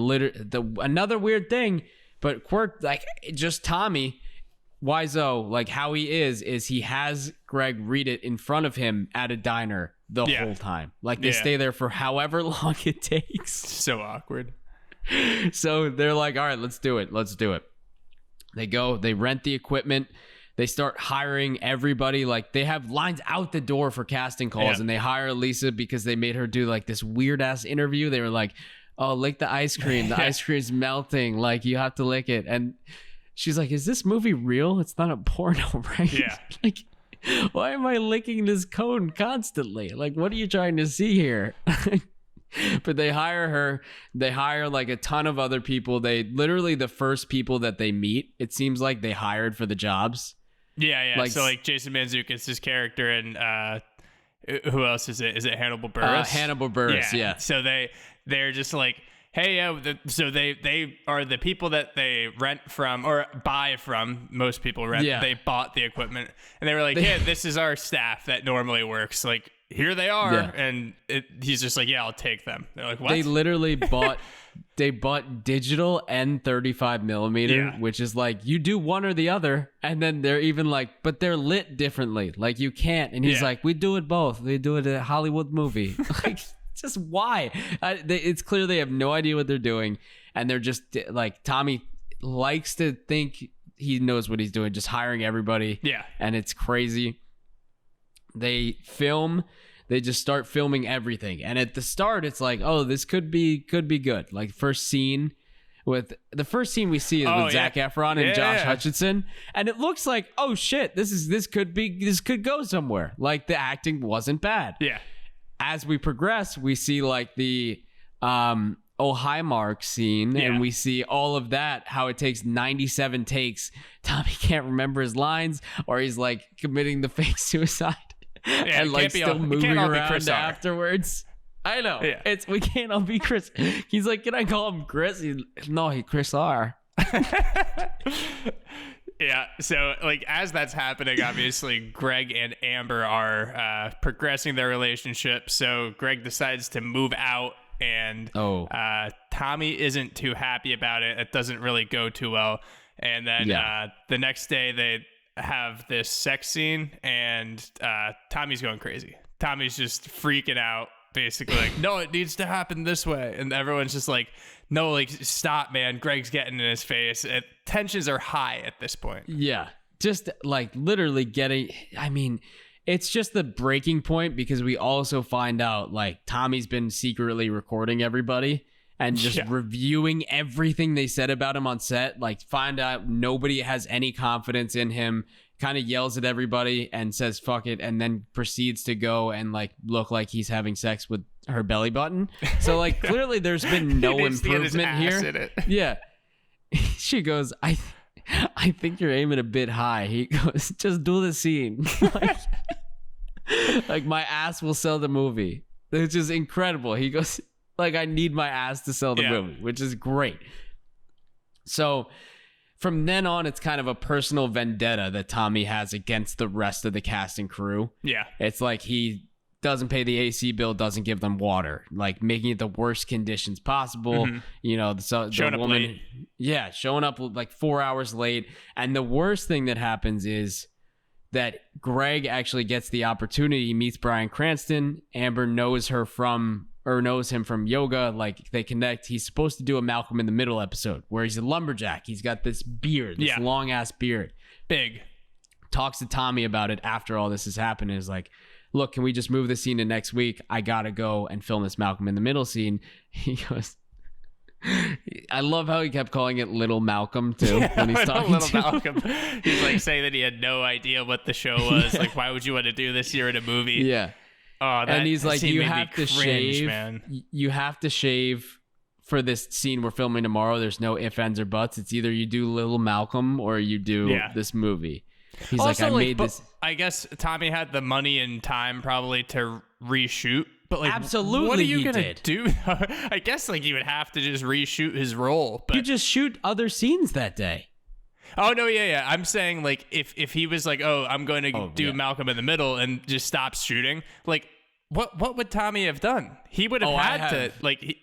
another weird thing, but quirk, like just Tommy, Wiseau, like how he is he has Greg read it in front of him at a diner the whole time. Like they stay there for however long it takes. So awkward. So they're like, all right, let's do it. They go, they rent the equipment. They start hiring everybody. Like they have lines out the door for casting calls, and they hire Lisa because they made her do like this weird ass interview. They were like, oh, lick the ice cream. The ice cream's melting. Like you have to lick it. And she's like, is this movie real? It's not a porno, right? Yeah. Like, why am I licking this cone constantly? Like, what are you trying to see here? But they hire her. They hire like a ton of other people. They literally the first people that they meet, it seems like they hired for the jobs. Yeah. Like, so like Jason Mantzoukas, his character, and who else is it? Is it Hannibal Buress? Hannibal Buress, yeah. So they're just like, hey, so they are the people that they rent from or buy from. Most people rent. Yeah. They bought the equipment, and they were like, yeah, this is our staff that normally works. Like, here they are. Yeah. And he's just like, yeah, I'll take them. They're like, what? They literally bought digital and 35 millimeter, which is like, you do one or the other. And then they're even like, but they're lit differently. Like you can't. And he's like, we do it both. We do it a Hollywood movie. Like, just why? It's clear they have no idea what they're doing. And they're just like, Tommy likes to think he knows what he's doing, just hiring everybody. Yeah. And it's crazy. They just start filming everything. And at the start, it's like, oh, this could be good. Like the first scene we see is with Zac Efron and Josh Hutcherson. And it looks like, oh shit, this could go somewhere. Like the acting wasn't bad. Yeah. As we progress, we see like the oh hi Mark scene, and we see all of that, how it takes 97 takes. Tommy can't remember his lines, or he's like committing the fake suicide. Yeah, and like still moving around afterwards. I know. Yeah. We can't all be Chris. He's like, can I call him Chris? He's Chris R. Yeah. So like as that's happening, obviously Greg and Amber are progressing their relationship. So Greg decides to move out, and Tommy isn't too happy about it. It doesn't really go too well. And then the next day they have this sex scene, and Tommy's going crazy. Tommy's just freaking out, basically like, no, it needs to happen this way. And everyone's just like, no, like, stop, man. Greg's getting in his face. Tensions are high at this point. Yeah. Just like literally it's just the breaking point, because we also find out like Tommy's been secretly recording everybody and just reviewing everything they said about him on set. Like, find out nobody has any confidence in him, kind of yells at everybody and says fuck it, and then proceeds to go and like look like he's having sex with her belly button. So like clearly there's been no improvement here. Yeah. She goes, I think you're aiming a bit high. He goes, just do the scene. Like my ass will sell the movie. It's just incredible. He goes, like, I need my ass to sell the movie, which is great. So from then on, it's kind of a personal vendetta that Tommy has against the rest of the cast and crew. Yeah. It's like he doesn't pay the AC bill, doesn't give them water, like making it the worst conditions possible. Mm-hmm. You know, showing up late. Yeah, showing up like 4 hours late. And the worst thing that happens is that Greg actually gets the opportunity. He meets Bryan Cranston. Amber knows him from yoga. Like they connect. He's supposed to do a Malcolm in the Middle episode where he's a lumberjack. He's got this beard, this long ass beard. Big. Talks to Tommy about it after all this has happened. Is like, look, can we just move the scene to next week? I gotta go and film this Malcolm in the Middle scene. He goes, I love how he kept calling it Little Malcolm too when he's talking Little to Malcolm. He's like saying that he had no idea what the show was. Like, why would you want to do this here in a movie? Yeah. Oh, and he's like, you have to shave, man. You have to shave for this scene we're filming tomorrow. There's no ifs, ands, or buts. It's either you do Little Malcolm or you do this movie. He's also, like, I made this. I guess Tommy had the money and time probably to reshoot. But like, absolutely, what are you gonna do? I guess like you would have to just reshoot his role. But you just shoot other scenes that day. Oh no, yeah. I'm saying like if he was like, oh, I'm going to do Malcolm in the Middle and just stop shooting, like what would Tommy have done? He would have had to like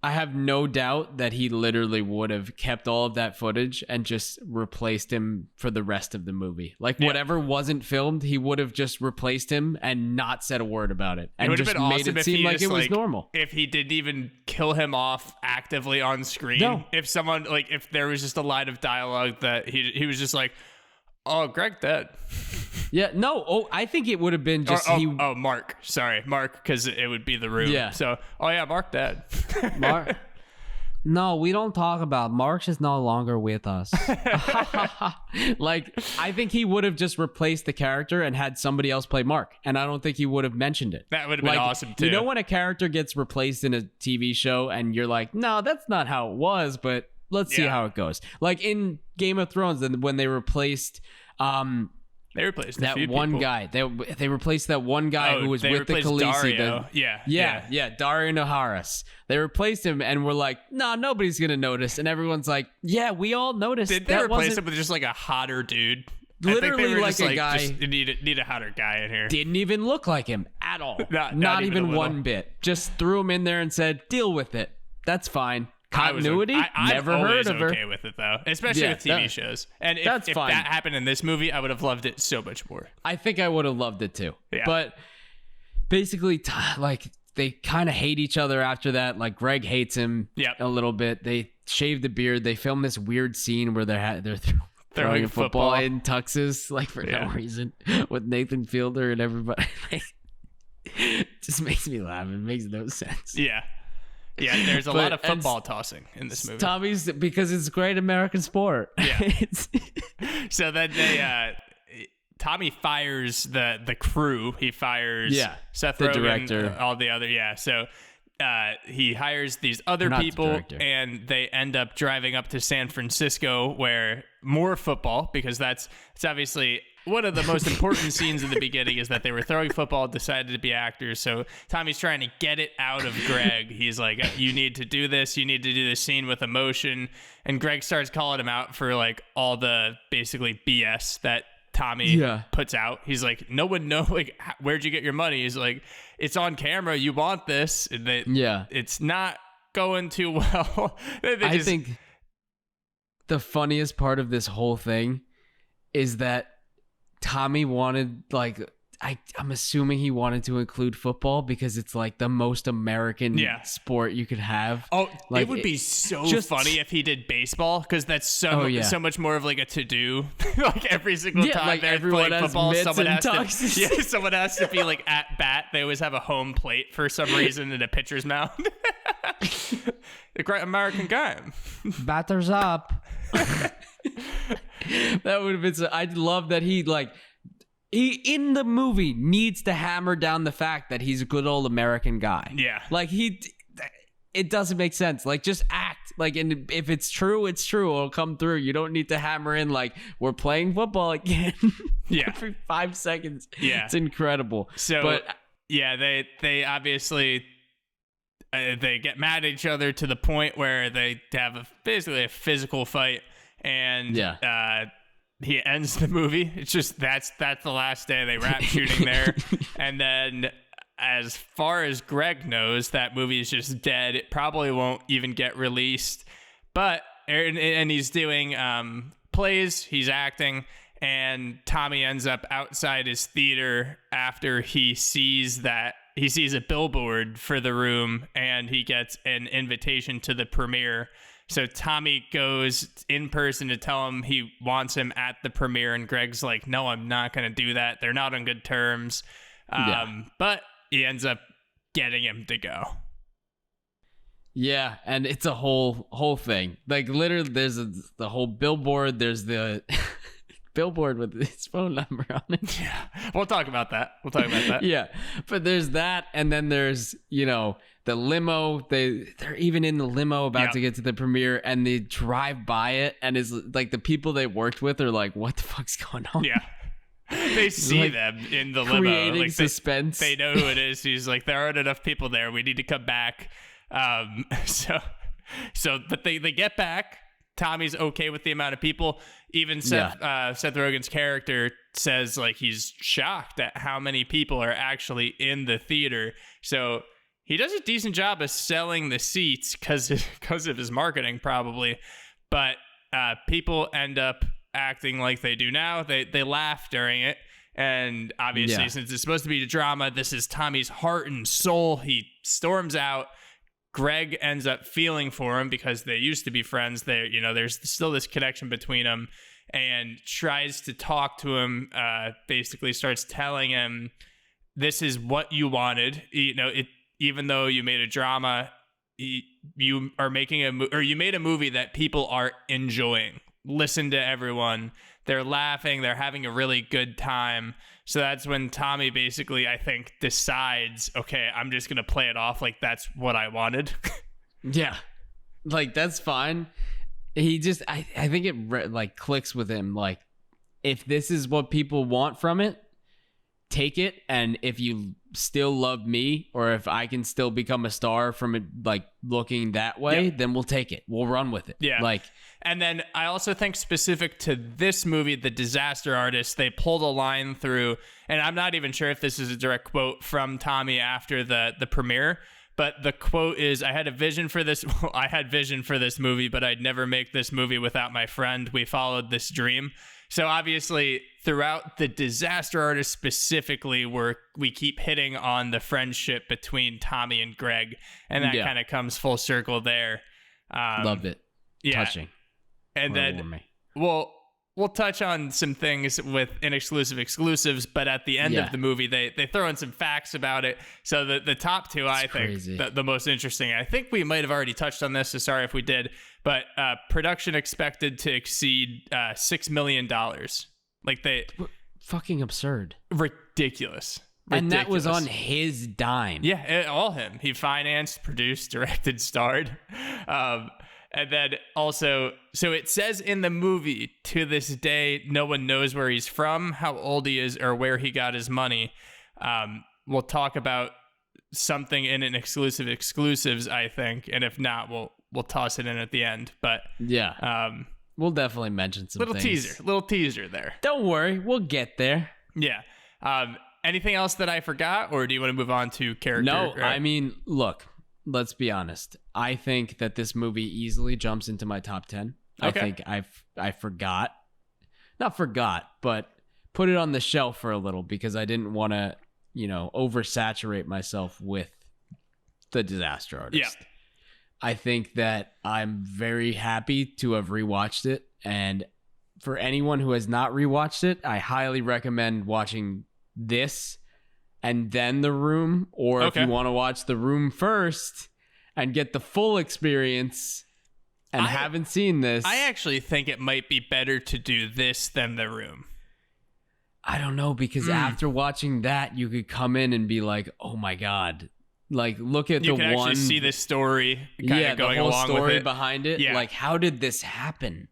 I have no doubt that he literally would have kept all of that footage and just replaced him for the rest of the movie. Like whatever wasn't filmed, he would have just replaced him and not said a word about it. And just made it seem like it was normal. If he didn't even kill him off actively on screen. No. If someone like if there was just a line of dialogue that he was just like, oh, Greg dead. Yeah, no. Oh, I think it would have been just Mark. Sorry, Mark, because it would be the room. Yeah. So, Mark dead. Mark. No, we don't talk about Mark is no longer with us. Like, I think he would have just replaced the character and had somebody else play Mark. And I don't think he would have mentioned it. That would have been awesome, too. You know when a character gets replaced in a TV show and you're like, no, that's not how it was, but let's see how it goes. Like in Game of Thrones, when they replaced... that one guy. They replaced that one guy who was with the Khaleesi. Dario. Yeah. Dario Naharis. They replaced him and were like, "No, nobody's gonna notice." And everyone's like, "Yeah, we all noticed." Did they replace him with just like a hotter dude? Literally like a guy. Just need a hotter guy in here. Didn't even look like him at all. Not even one bit. Just threw him in there and said, "Deal with it. That's fine." Continuity? Never heard of her. I'm okay with it though, especially with TV shows. And if that happened in this movie, I would have loved it so much more. I think I would have loved it too. Yeah. But basically, like they kind of hate each other after that. Like Greg hates him a little bit. They shave the beard. They film this weird scene where they're throwing a football in tuxes, like for no reason, with Nathan Fielder and everybody. It just makes me laugh. It makes no sense. Yeah. Yeah, there's a lot of football tossing in this movie. Tommy's, because it's great American sport. Yeah. So then Tommy fires the crew. He fires Seth Rogen, director, all the other. Yeah. So he hires these other people, and they end up driving up to San Francisco, where more football, because it's obviously one of the most important scenes in the beginning is that they were throwing football, decided to be actors. So Tommy's trying to get it out of Greg. He's like, you need to do this. You need to do this scene with emotion. And Greg starts calling him out for like all the basically BS that Tommy puts out. He's like, no one knows, like, where'd you get your money? He's like, it's on camera. You want this. And it's not going too well. I think the funniest part of this whole thing is that Tommy wanted, like, I'm assuming he wanted to include football because it's like the most American sport you could have. Oh, like, it would be so funny if he did baseball, because that's so much more of like a to-do. Like every single time like they're playing football, someone has to be like at bat. They always have a home plate for some reason in a pitcher's mound. A great American game. Batters up. That would have been so. I'd love that he in the movie needs to hammer down the fact that he's a good old American guy. Yeah. Like it doesn't make sense. Like just act. Like, and if it's true, it's true. It'll come through. You don't need to hammer in like we're playing football again. Yeah. Every 5 seconds. Yeah. It's incredible. So, but yeah, they obviously they get mad at each other to the point where they have basically a physical fight. And he ends the movie. It's just that's the last day they wrap shooting there. And then as far as Greg knows, that movie is just dead. It probably won't even get released. But and he's doing plays, he's acting, and Tommy ends up outside his theater after he sees a billboard for the room, and he gets an invitation to the premiere. So Tommy goes in person to tell him he wants him at the premiere, and Greg's like, no, I'm not going to do that. They're not on good terms. But he ends up getting him to go. Yeah, and it's a whole thing. Like literally there's the whole billboard, there's the billboard with his phone number on it. Yeah. We'll talk about that. Yeah. But there's that, and then there's, the limo. They're even in the limo about to get to the premiere, and they drive by it, and it's like the people they worked with are like, what the fuck's going on? Yeah. They see them in the limo. Creating like suspense. They know who it is. He's like, there aren't enough people there. We need to come back. But they get back. Tommy's okay with the amount of people. Even Seth Rogen's character says like he's shocked at how many people are actually in the theater. So he does a decent job of selling the seats because of his marketing, probably. But people end up acting like they do now. They laugh during it. And obviously, since it's supposed to be a drama, this is Tommy's heart and soul. He storms out. Greg ends up feeling for him because they used to be friends. There's still this connection between them, and tries to talk to him. Basically, starts telling him, "This is what you wanted. Even though you made a drama, you are making you made a movie that people are enjoying. Listen to everyone. They're laughing. They're having a really good time." So that's when Tommy basically, I think, decides, okay, I'm just going to play it off like that's what I wanted. Yeah. Like, that's fine. He just, I think it clicks with him. Like, if this is what people want from it, take it. And if you still love me, or if I can still become a star from it, like looking that way, then we'll take it. We'll run with it. Yeah. And then I also think specific to this movie, The Disaster Artist, they pulled a line through, and I'm not even sure if this is a direct quote from Tommy after the premiere, but the quote is, I had vision for this movie, but I'd never make this movie without my friend. We followed this dream. So obviously throughout The Disaster Artist specifically, we keep hitting on the friendship between Tommy and Greg, and that kind of comes full circle there. Loved it. Yeah. Touching. And then we'll touch on some things with Inexclusive Exclusives, but at the end of the movie, they throw in some facts about it. So the top two, I think, the most interesting. I think we might have already touched on this, so sorry if we did, but production expected to exceed $6 million. Fucking absurd. Ridiculous. And that was on his dime. Yeah, all him. He financed, produced, directed, starred. And then also, so it says in the movie, to this day, no one knows where he's from, how old he is, or where he got his money. We'll talk about something in an exclusives, I think. And if not, we'll toss it in at the end. But we'll definitely mention some little teaser there. Don't worry, we'll get there. Yeah. Anything else that I forgot, or do you want to move on to character? No, I mean, look. Let's be honest. I think that this movie easily jumps into my top 10. Okay. I think I not forgot, but put it on the shelf for a little because I didn't want to, oversaturate myself with The Disaster Artist. Yeah. I think that I'm very happy to have rewatched it. And for anyone who has not rewatched it, I highly recommend watching this and then The Room, or if you want to watch The Room first and get the full experience and haven't seen this. I actually think it might be better to do this than The Room. I don't know, because after watching that, you could come in and be like, oh my God. Like, look at you can actually see the story kind of going along with it. The whole story behind it. Yeah. Like, how did this happen?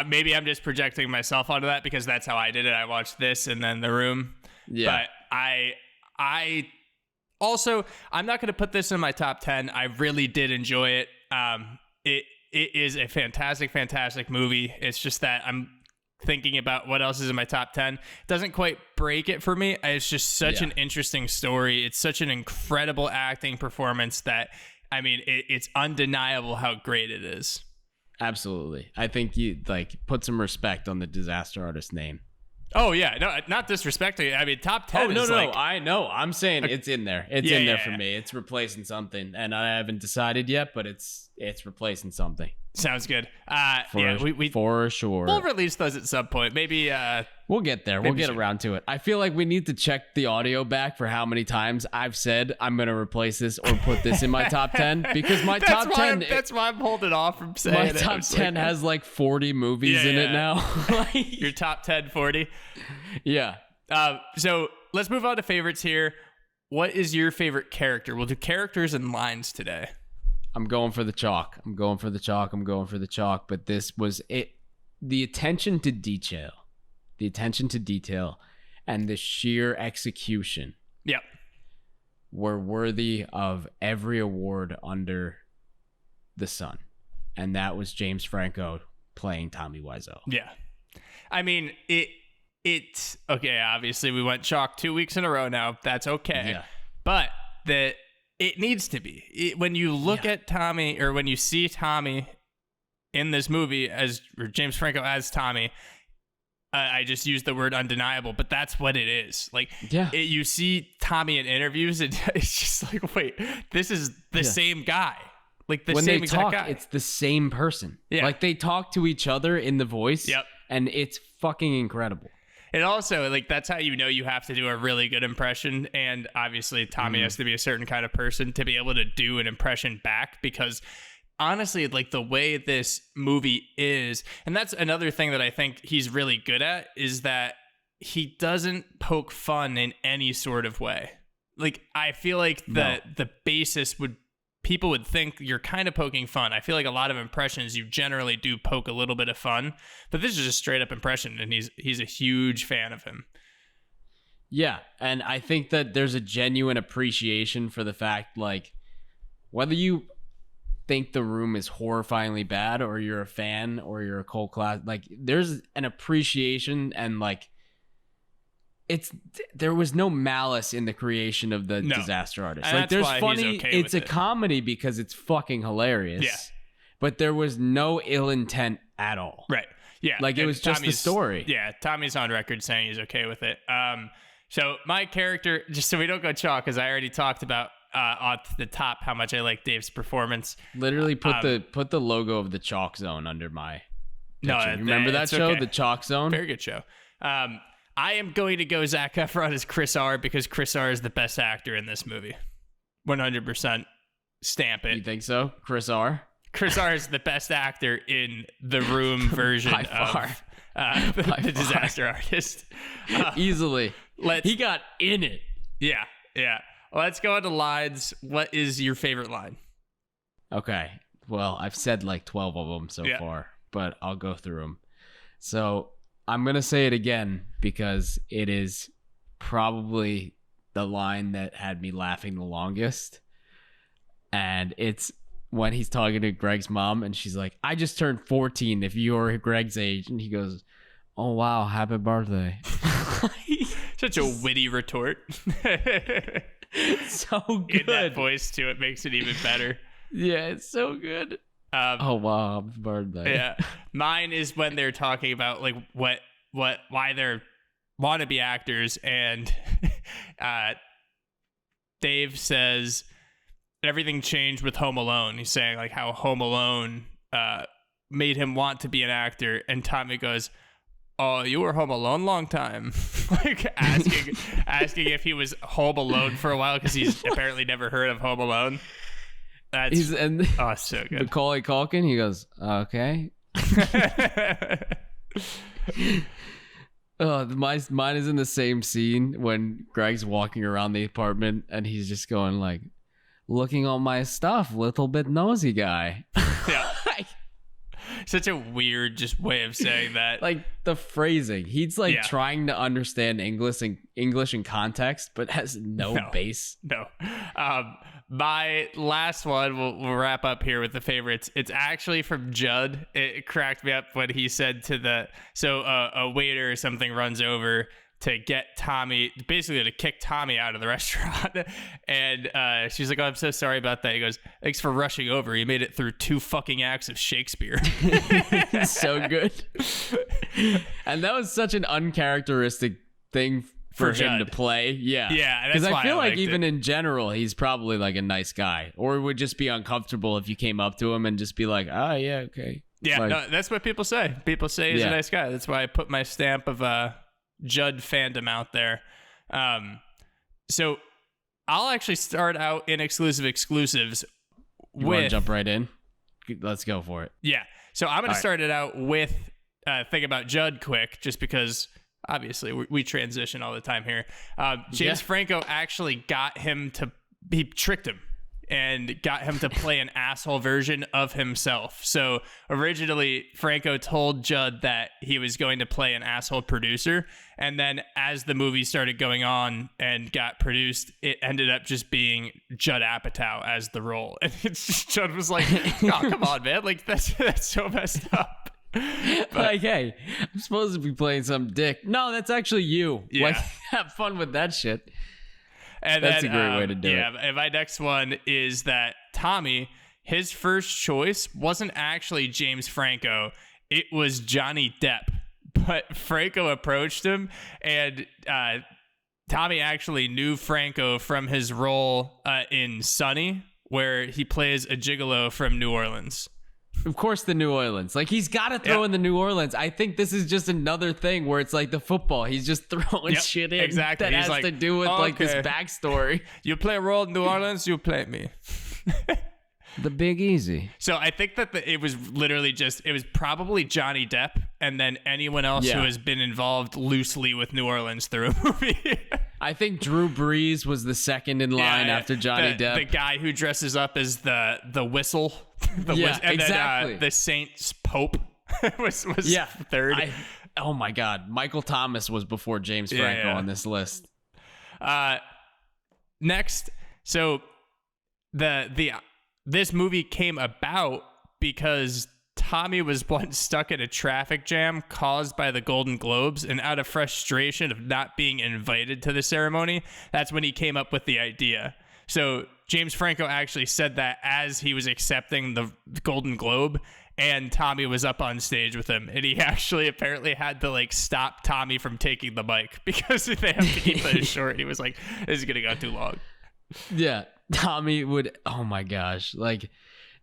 Maybe I'm just projecting myself onto that because that's how I did it. I watched this and then The Room. Yeah. But I also, I'm not going to put this in my top 10. I really did enjoy it. It is a fantastic, fantastic movie. It's just that I'm thinking about what else is in my top 10. It doesn't quite break it for me. It's just such an interesting story. It's such an incredible acting performance that, I mean, it's undeniable how great it is. Absolutely. I think you put some respect on the Disaster Artist name. Oh yeah, no, not disrespecting. I mean, top 10. No, I know. I'm saying it's in there. It's in there for me. It's replacing something, and I haven't decided yet, but it's replacing something. Sounds good. For sure. We'll release those at some point. Maybe we'll get there. We'll get around to it. I feel like we need to check the audio back for how many times I've said I'm going to replace this or put this in my top 10, because my top 10. That's why I'm holding off from saying it. My top 10 has 40 movies in it now. Your top 10, 40. Yeah. So let's move on to favorites here. What is your favorite character? We'll do characters and lines today. I'm going for the chalk. But this was it. The attention to detail and the sheer execution. Yep. Were worthy of every award under the sun. and that was James Franco playing Tommy Wiseau. Yeah. I mean, it's okay. Obviously, we went chalk 2 weeks in a row now. That's okay. Yeah. But it needs to be. When you look at Tommy, or when you see Tommy in this movie or James Franco as Tommy, I just used the word undeniable, but that's what it is. Like, you see Tommy in interviews, and it's just like, wait, this is the same guy. Like, the when same they exact talk, guy. it's the same person. Yeah. Like, they talk to each other in the voice. Yep. And it's fucking incredible. And also, like, that's how you know you have to do a really good impression. And obviously, Tommy has to be a certain kind of person to be able to do an impression back, because honestly, like, the way this movie is, and that's another thing that I think he's really good at, is that he doesn't poke fun in any sort of way. Like, I feel like the basis people would think you're kind of poking fun. I feel like a lot of impressions, you generally do poke a little bit of fun, but this is just straight up impression, and he's a huge fan of him. Yeah, and I think that there's a genuine appreciation for the fact, like, whether you think The Room is horrifyingly bad, or you're a fan, or you're a cult class, like, there's an appreciation, and like, there was no malice in the creation of the Disaster Artist. And like, there's funny, okay it's a comedy because it's fucking hilarious. Yeah. But there was no ill intent at all. Right. Yeah. Like, it was just the story. Yeah. Tommy's on record saying he's okay with it. So my character, just so we don't go chalk, because I already talked about off the top how much I like Dave's performance. Literally put the logo of the Chalk Zone under my picture. You remember that show, okay. The Chalk Zone? Very good show. I am going to go Zac Efron as Chris R, because Chris R is the best actor in this movie. 100% stamp it. You think so? Chris R? Chris R is the best actor in the Room version of the Disaster Artist. Easily. He got in it. Yeah, yeah. Let's go on to lines. What is your favorite line? Okay. Well, I've said like 12 of them so far, but I'll go through them. So I'm going to say it again because it is probably the line that had me laughing the longest. And it's when he's talking to Greg's mom and she's like, I just turned 14 if you're Greg's age. And he goes, oh, wow, happy birthday. Such a witty retort. So good. In that voice, too, it makes it even better. Yeah, it's so good. Oh, wow, happy birthday. Yeah. Mine is when they're talking about like why they're wannabe actors, and Dave says everything changed with Home Alone. He's saying like how Home Alone made him want to be an actor, and Tommy goes, oh, you were home alone long time. Like asking if he was home alone for a while, because he's apparently never heard of Home Alone. That's so good. Macaulay Culkin, he goes, okay. Mine is in the same scene when Greg's walking around the apartment and he's just going like, looking on my stuff, little bit nosy guy. Yeah. Such a weird just way of saying that. Like the phrasing. He's like trying to understand English in context, but has no base. No. My last one, we'll wrap up here with the favorites. It's actually from Judd. It cracked me up when he said a waiter or something runs over to get Tommy, basically to kick Tommy out of the restaurant. And she's like, oh, I'm so sorry about that. He goes, thanks for rushing over. You made it through 2 fucking acts of Shakespeare. So good. And that was such an uncharacteristic thing for him to play. Yeah. Yeah. Because I feel like even in general, he's probably like a nice guy, or would just be uncomfortable if you came up to him and just be like, oh, yeah, okay. Yeah, like, no, that's what people say. People say he's a nice guy. That's why I put my stamp of Judd fandom out there. So I'll actually start out in exclusive exclusives. You want to jump right in? Let's go for it. Yeah. So I'm going to start it out with thing about Judd quick, just because obviously we transition all the time here. James Franco actually got him he tricked him. and got him to play an asshole version of himself. So originally, Franco told Judd that he was going to play an asshole producer. And then as the movie started going on and got produced, it ended up just being Judd Apatow as the role. And it's just, Judd was like, oh, come on, man. Like, that's so messed up. But, like, hey, I'm supposed to be playing some dick. No, that's actually you. Yeah. Like, have fun with that shit. And that's then, a great way to do it. Yeah, and my next one is that Tommy, his first choice wasn't actually James Franco. It was Johnny Depp. But Franco approached him, and Tommy actually knew Franco from his role in Sunny, where he plays a gigolo from New Orleans. Of course, the New Orleans. Like, he's got to throw in the New Orleans. I think this is just another thing where it's like the football. He's just throwing shit in exactly. that He's has like, to do with like this backstory. You play a role in New Orleans, you play me. The Big Easy. So I think that it was literally just, it was probably Johnny Depp and then anyone else who has been involved loosely with New Orleans through a movie. I think Drew Brees was the second in line after Johnny Depp. The guy who dresses up as the whistle. And exactly. Then, the Saints Pope was third. Oh my God. Michael Thomas was before James Franco on this list. Next, so this movie came about because Tommy was once stuck in a traffic jam caused by the Golden Globes, and out of frustration of not being invited to the ceremony, that's when he came up with the idea. So James Franco actually said that as he was accepting the Golden Globe, and Tommy was up on stage with him, and he actually apparently had to like stop Tommy from taking the mic because they have to keep it short. He was like, this is gonna go too long. Yeah, Tommy would, oh my gosh, like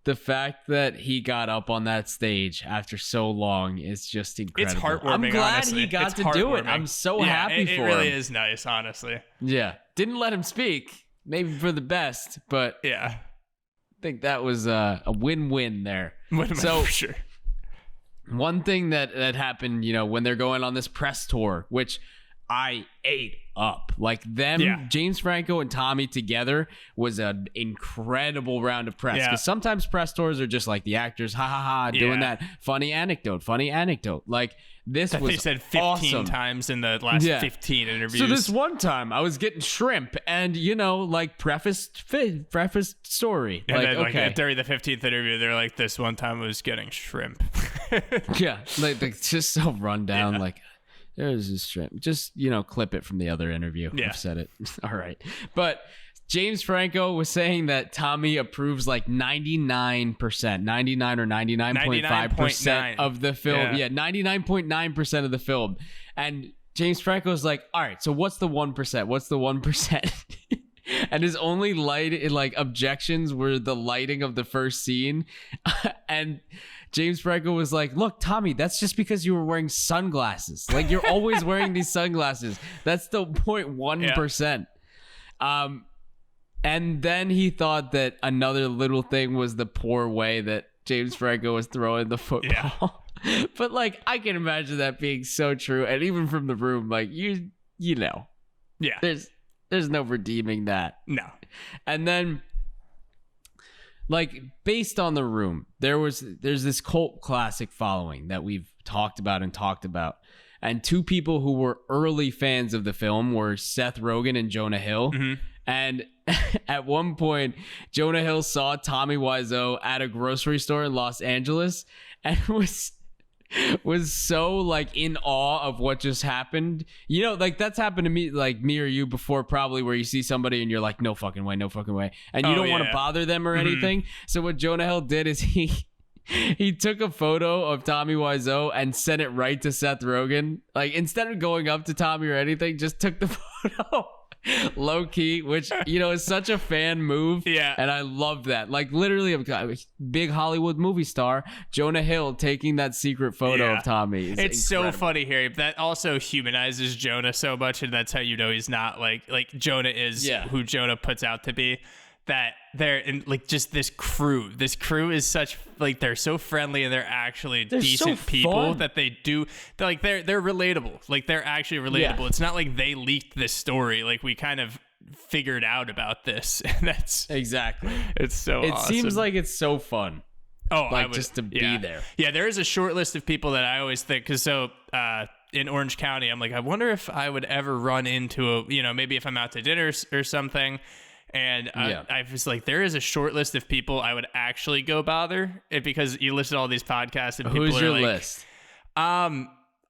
the fact that he got up on that stage after so long is just incredible. It's heartwarming. I'm glad honestly. he got it's to do it. I'm so happy for him. It really is nice, honestly. Yeah, didn't let him speak, maybe for the best, but yeah, I think that was a win-win there. So for sure. One thing that happened, you know, when they're going on this press tour, which I ate up. Like them, James Franco and Tommy together was an incredible round of press. Because sometimes press tours are just like the actors, doing that funny anecdote. Like this was they said 15 awesome. Times in the last 15 interviews. So this one time I was getting shrimp and, you know, like prefaced story. And like, then, okay. During the 15th interview, they're like, this one time I was getting shrimp. Yeah. Like just so run down. Like, there's this shrimp. Just, you know, clip it from the other interview. Yeah. I've said it. All right. But James Franco was saying that Tommy approves like 99%, 99 or 99.5% of the film. Yeah, 99.9% of the film. And James Franco's like, all right, so what's the 1%? What's the 1%? And his only objections were the lighting of the first scene. And James Franco was like, look, Tommy, that's just because you were wearing sunglasses. Like, you're always wearing these sunglasses. That's the 0.1%. And then he thought that another little thing was the poor way that James Franco was throwing the football. Yeah. But, like, I can imagine that being so true. And even from the room, like, you know. Yeah. There's no redeeming that. No. And then, like, based on The Room, there's this cult classic following that we've talked about. And two people who were early fans of the film were Seth Rogen and Jonah Hill. Mm-hmm. And at one point, Jonah Hill saw Tommy Wiseau at a grocery store in Los Angeles and was so like in awe of what just happened. You know, like that's happened to me, like me or you before, probably, where you see somebody and you're like, no fucking way. And you don't want to bother them or anything. So what Jonah Hill did is he took a photo of Tommy Wiseau and sent it right to Seth Rogen. Like, instead of going up to Tommy or anything, just took the photo low key, which, you know, is such a fan move. Yeah. And I love that. Like, literally a big Hollywood movie star, Jonah Hill, taking that secret photo of Tommy. It's incredible. So funny here. That also humanizes Jonah so much, and that's how you know he's not like Jonah is who Jonah puts out to be. That they're in like just this crew. This crew is such like they're so friendly and they're actually decent so people fun. that they do. They're relatable. Like they're actually relatable. Yeah. It's not like they leaked this story. Like we kind of figured out about this. That's exactly. It's so It awesome. seems like it's so fun. Oh, like just to be there. Yeah, there is a short list of people that I always think, because in Orange County, I'm like, I wonder if I would ever run into maybe if I'm out to dinner or something. And I was like, there is a short list of people I would actually go bother, because you listen to all these podcasts and people Who's are your like, list?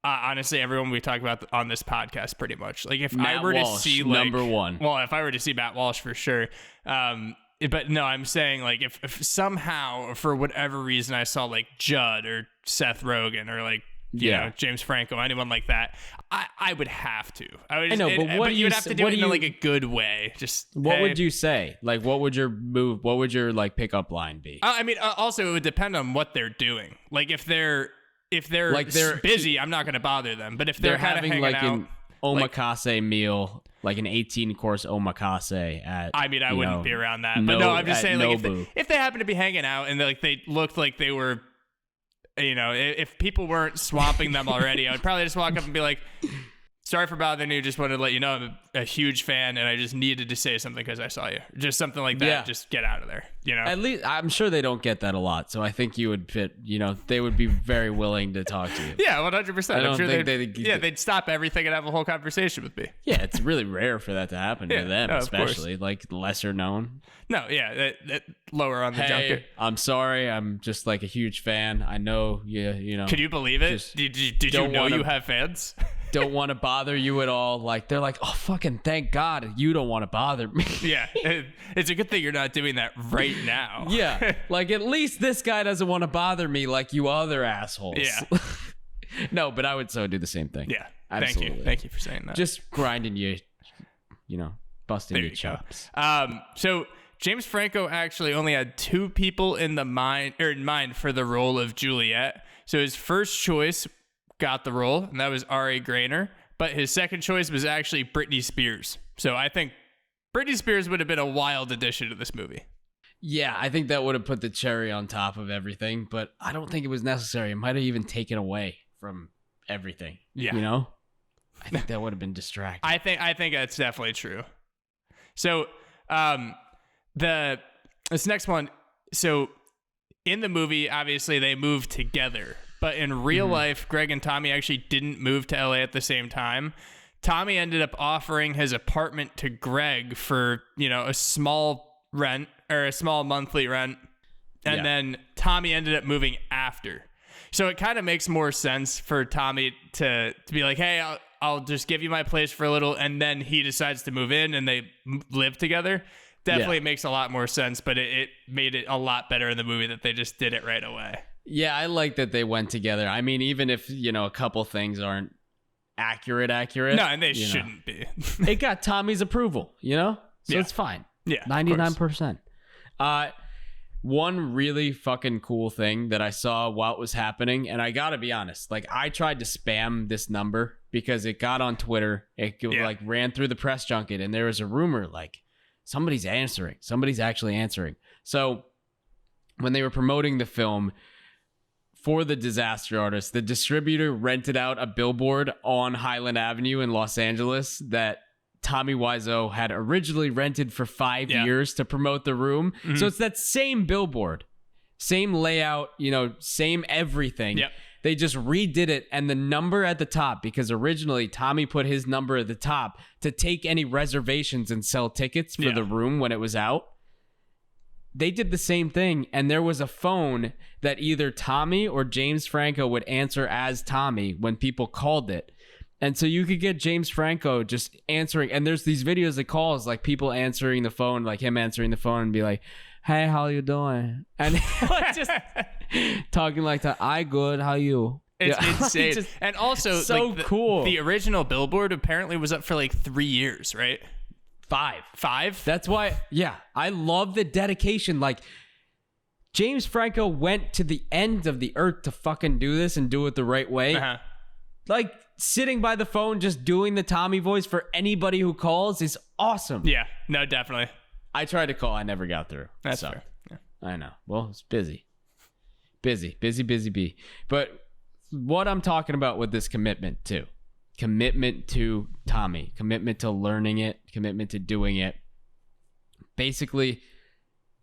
Honestly, everyone we talk about on this podcast, pretty much. Like if Matt I were Walsh, to see number one. Well, if I were to see Matt Walsh for sure. But no, I'm saying like if somehow for whatever reason I saw like Judd or Seth Rogen or like you know James Franco, anyone like that, I would have to. I know, but you would have to do it in like a good way. Just what would you say? Like, what would your move? What would your like pickup line be? I mean, also it would depend on what they're doing. Like if they're like they're busy, I'm not going to bother them. But if they're having like an omakase meal, like an 18-course omakase at, I mean, I wouldn't be around that. But no, I'm just saying, like, if they happen to be hanging out and they looked like they were, if people weren't swamping them already, I would probably just walk up and be like, sorry for bothering you. Just wanted to let you know I'm a huge fan, and I just needed to say something because I saw you. Just something like that. Yeah. Just get out of there. At least I'm sure they don't get that a lot, so I think you would fit. They would be very willing to talk to you. Yeah, 100%. I'm sure they'd stop everything and have a whole conversation with me. Yeah, it's really rare for that to happen to them, especially like lesser known. No, yeah, that lower on the junket. I'm sorry, I'm just like a huge fan. I know, Can you believe it? Did you know you have fans? Don't want to bother you at all. Like they're like, oh fucking thank God you don't want to bother me. Yeah, it's a good thing you're not doing that right now. Yeah, like at least this guy doesn't want to bother me like you other assholes. Yeah. No, but I would so do the same thing. Yeah, absolutely. Thank you for saying that. Just grinding you, busting your chops. So James Franco actually only had two people in mind for the role of Juliet. So his first choice got the role, and that was Ari Grainer. But his second choice was actually Britney Spears. So I think Britney Spears would have been a wild addition to this movie. Yeah, I think that would have put the cherry on top of everything, but I don't think it was necessary. It might have even taken away from everything. Yeah. I think that would have been distracting. I think that's definitely true. So this next one, so in the movie, obviously they moved together. But in real life, Greg and Tommy actually didn't move to LA at the same time. Tommy ended up offering his apartment to Greg for, a small rent or a small monthly rent. And then Tommy ended up moving after. So it kind of makes more sense for Tommy to be like, hey, I'll just give you my place for a little. And then he decides to move in and they live together. Definitely makes a lot more sense, but it made it a lot better in the movie that they just did it right away. Yeah, I like that they went together. I mean, even if, a couple things aren't accurate. No, and they shouldn't be. It got Tommy's approval, So it's fine. Yeah. 99%. One really fucking cool thing that I saw while it was happening, and I gotta be honest, like I tried to spam this number because it got on Twitter. It like ran through the press junket, and there was a rumor like somebody's answering. Somebody's actually answering. So when they were promoting the film, for the Disaster Artist, the distributor rented out a billboard on Highland Avenue in Los Angeles that Tommy Wiseau had originally rented for 5 years to promote The Room. Mm-hmm. So it's that same billboard, same layout, same everything. Yep. They just redid it, and the number at the top, because originally Tommy put his number at the top to take any reservations and sell tickets for The Room when it was out. They did the same thing, and there was a phone that either Tommy or James Franco would answer as Tommy when people called it. And so you could get James Franco just answering, and there's these videos that calls, like people answering the phone, like him answering the phone and be like, hey, how you doing? And just talking like that, I good, how you? It's insane. And also, so cool. The original billboard apparently was up for like 3 years, right? 5? That's why, I love the dedication. Like, James Franco went to the end of the earth to fucking do this and do it the right way. Uh-huh. Like, sitting by the phone, just doing the Tommy voice for anybody who calls is awesome. Yeah, no, definitely. I tried to call, I never got through. That's fair. Yeah. I know. Well, it's busy. Busy. But what I'm talking about with this commitment, too, commitment to Tommy, commitment to learning it, commitment to doing it. Basically,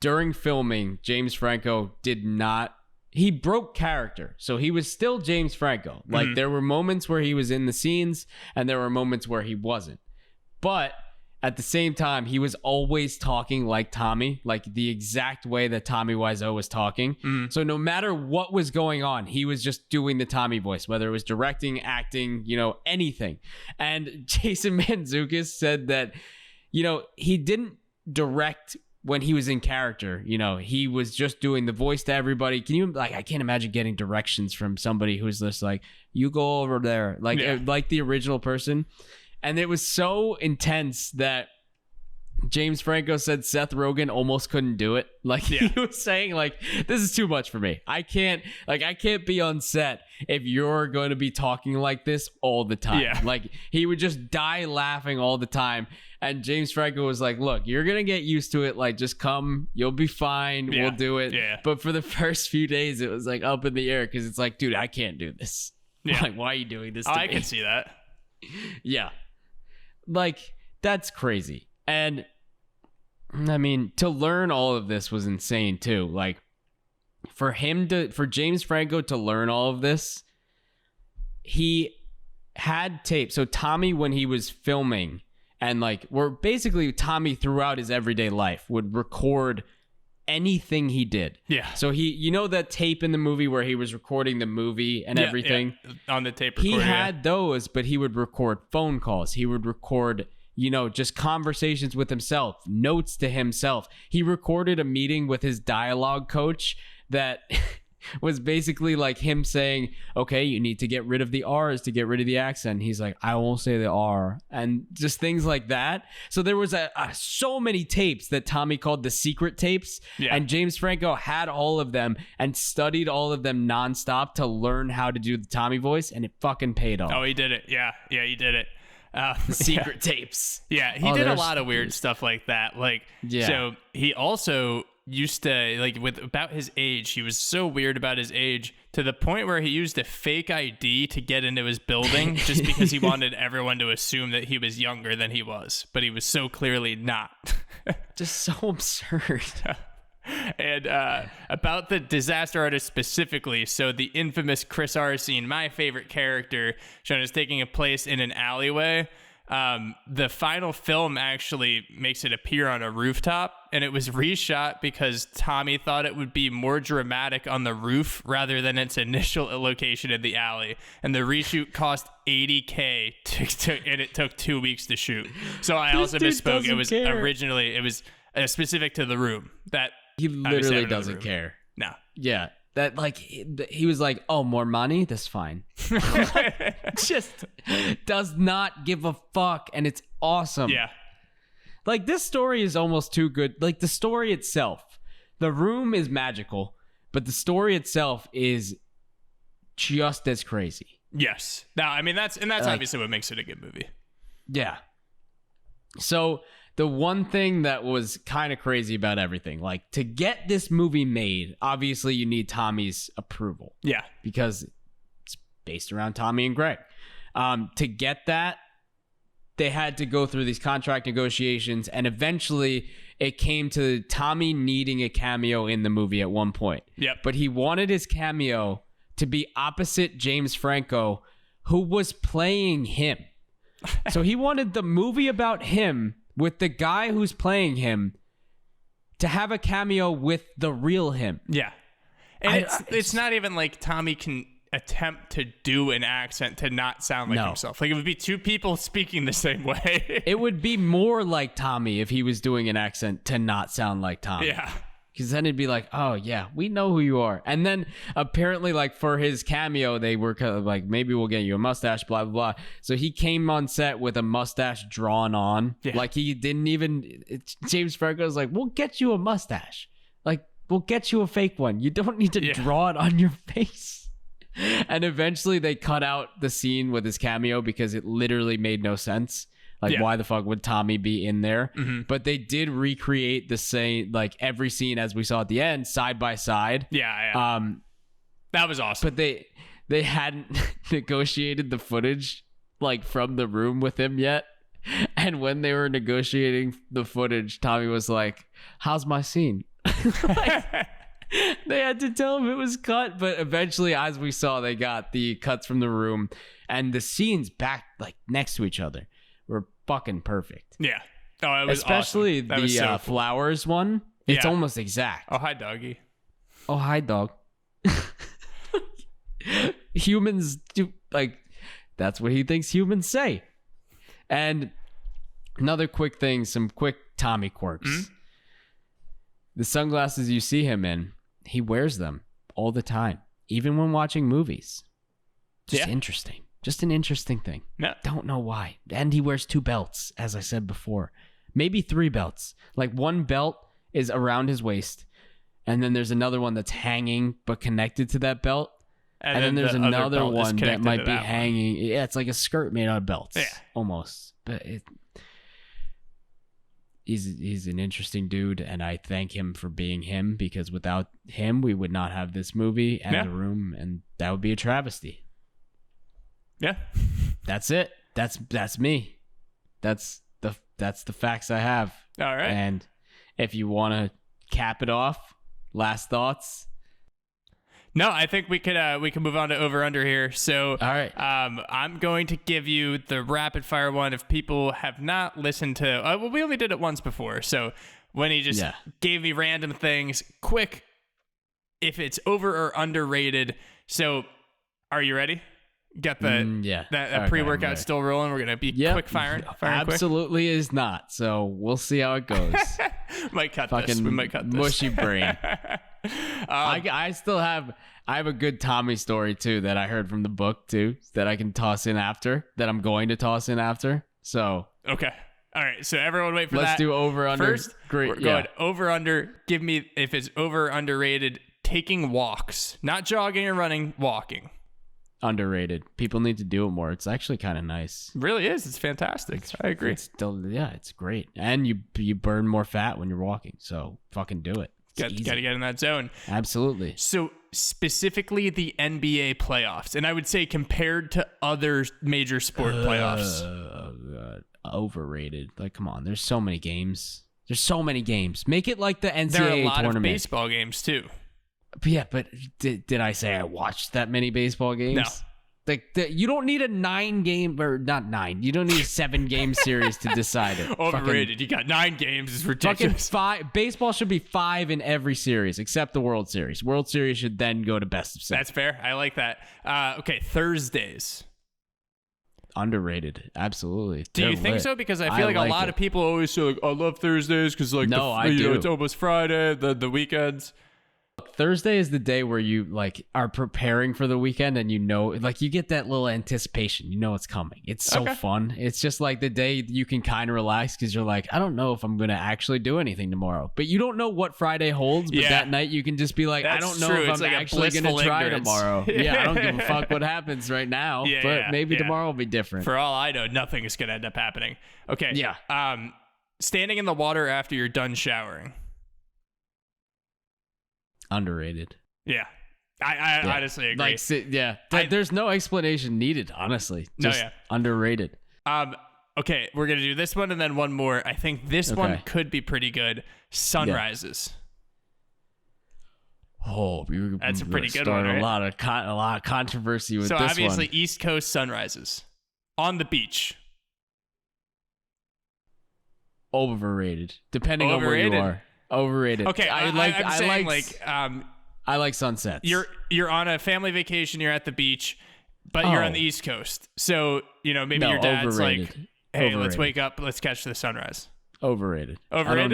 during filming, James Franco he broke character. So he was still James Franco. Like, there were moments where he was in the scenes and there were moments where he wasn't. But at the same time, he was always talking like Tommy, like the exact way that Tommy Wiseau was talking. So no matter what was going on, he was just doing the Tommy voice, whether it was directing, acting, anything. And Jason Mantzoukas said that, he didn't direct when he was in character. He was just doing the voice to everybody. I can't imagine getting directions from somebody who's just like, you go over there, like the original person. And it was so intense that James Franco said Seth Rogen almost couldn't do it. He was saying, this is too much for me. I can't be on set if you're going to be talking like this all the time. Yeah. He would just die laughing all the time. And James Franco was like, look, you're going to get used to it. Just come, you'll be fine. Yeah. We'll do it. Yeah. But for the first few days, it was up in the air because it's like, dude, I can't do this. Yeah. Why are you doing this to me? I can see that. Yeah. That's crazy. And I mean, to learn all of this was insane too. For James Franco to learn all of this, he had tape. So Tommy, when he was filming, and Tommy throughout his everyday life would record anything he did. Yeah. So that tape in the movie where he was recording the movie and everything on the tape recorder. He had those, but he would record phone calls. He would record, just conversations with himself, notes to himself. He recorded a meeting with his dialogue coach that was basically him saying, okay, you need to get rid of the R's to get rid of the accent. He's like, I won't say the R, and just things like that. So there was so many tapes that Tommy called the secret tapes, and James Franco had all of them and studied all of them nonstop to learn how to do the Tommy voice, and it fucking paid off. Oh, he did it. Yeah, he did it. Secret tapes. Yeah, he did a lot of weird stuff like that. So he also used to about his age, he was so weird about his age to the point where he used a fake ID to get into his building just because he wanted everyone to assume that he was younger than he was, but he was so clearly not. Just so absurd. And about the Disaster Artist specifically, so the infamous Chris R scene, my favorite character, shown as taking a place in an alleyway. The final film actually makes it appear on a rooftop, and it was reshot because Tommy thought it would be more dramatic on the roof rather than its initial location in the alley. And the reshoot cost $80K and it took 2 weeks to shoot. So I also misspoke. It was originally, it was specific to the room. That he literally doesn't care. No. Yeah. That he was like, oh, more money? That's fine. Just does not give a fuck, and it's awesome. Yeah. This story is almost too good. The story itself, the room is magical, but the story itself is just as crazy. Yes. No, I mean that's obviously what makes it a good movie. Yeah. So the one thing that was kind of crazy about everything, to get this movie made, obviously you need Tommy's approval. Yeah. Because it's based around Tommy and Greg. To get that, they had to go through these contract negotiations, and eventually it came to Tommy needing a cameo in the movie at one point. Yep. But he wanted his cameo to be opposite James Franco, who was playing him. So he wanted the movie about him with the guy who's playing him to have a cameo with the real him. Yeah. And it's not even like Tommy can attempt to do an accent to not sound like himself. It would be two people speaking the same way. It would be more like Tommy if he was doing an accent to not sound like Tommy. Yeah. Because then it'd be like, oh, yeah, we know who you are. And then apparently, for his cameo, they were kind of like, maybe we'll get you a mustache, blah, blah, blah. So he came on set with a mustache drawn on. Yeah. He didn't even... James Franco's like, we'll get you a mustache. We'll get you a fake one. You don't need to draw it on your face. And eventually, they cut out the scene with his cameo because it literally made no sense. Why the fuck would Tommy be in there? Mm-hmm. But they did recreate the same, every scene as we saw at the end, side by side. Yeah. That was awesome. But they hadn't negotiated the footage, like from the room with him yet. And when they were negotiating the footage, Tommy was like, "How's my scene?" Like, they had to tell him it was cut, but eventually, as we saw, they got the cuts from the room, and the scenes back like next to each other were fucking perfect. Yeah. Oh, it was especially awesome. That the was so cool. flowers one. It's almost exact. Oh, hi, doggy. Oh, hi, dog. Humans do like that's what he thinks humans say. And another quick thing, some quick Tommy quirks. Mm-hmm. The sunglasses you see him in, he wears them all the time, even when watching movies. Just interesting. Just an interesting thing. Yeah. Don't know why. And he wears 2 belts, as I said before. Maybe 3 belts. Like one belt is around his waist, and then there's another one that's hanging but connected to that belt. And then there's another one that might be hanging. Yeah, it's like a skirt made out of belts. Yeah. Almost. But he's an interesting dude, and I thank him for being him, because without him, we would not have this movie and the room, and that would be a travesty. Yeah. That's it. That's me. That's the facts I have. All right. And if you want to cap it off, last thoughts. No, I think we can move on to over under here. So, all right. I'm going to give you the rapid fire one. If people have not listened to, well, we only did it once before. So when he just gave me random things, quick, if it's over or underrated. So, are you ready? Got that pre-workout still rolling. We're gonna be quick firing. Absolutely quick. Is not. So we'll see how it goes. Might cut this. We might cut this. Mushy brain. I have a good Tommy story too that I heard from the book too that I can toss in after. That I'm going to toss in after. So okay. All right. So everyone wait for that. Let's do over under. First, we're going over under. Give me if it's over underrated. Taking walks, not jogging or running, walking. Underrated. People need to do it more. It's actually kind of nice. It really is. It's fantastic. I agree. It's great. And you burn more fat when you're walking. So fucking do it. Got to get in that zone. Absolutely. So specifically the NBA playoffs, and I would say compared to other major sport playoffs. God. Overrated. Like, come on. There's so many games. Make it like the NCAA tournament. There are a lot of baseball games too. Yeah, but did I say I watched that many baseball games? No. Like you don't need a 9-game or not 9. You don't need a 7-game series to decide it. Overrated. You got 9 games. It's ridiculous. 5. Baseball should be 5 in every series except the World Series. World Series should then go to best of 7. That's fair. I like that. Okay, Thursdays. Underrated. Absolutely. Do you think so? Because I feel like a lot of people always say like, I love Thursdays because like I do. It's almost Friday. The weekends. Thursday is the day where you like are preparing for the weekend, and like you get that little anticipation. You know it's coming. It's so fun. It's just like the day you can kind of relax because you're like, I don't know if I'm going to actually do anything tomorrow. But you don't know what Friday holds. But that night you can just be like, I don't know if I'm actually going to try tomorrow. I don't give a fuck what happens right now. But maybe tomorrow will be different. For all I know, nothing is going to end up happening. Okay. Yeah. Standing in the water after you're done showering. Underrated. Yeah. I honestly agree. Like, there's no explanation needed, honestly. Just underrated. Okay, we're going to do this one and then one more. I think this one could be pretty good. Sunrises. Oh, that's a pretty good one, right? A lot of controversy with this one. So obviously East Coast sunrises on the beach. Overrated. Depending on where you are. Overrated. Okay, I like sunsets. You're on a family vacation. You're at the beach, but you're on the East Coast. So maybe your dad's like, "Hey, let's wake up. Let's catch the sunrise." Overrated. I don't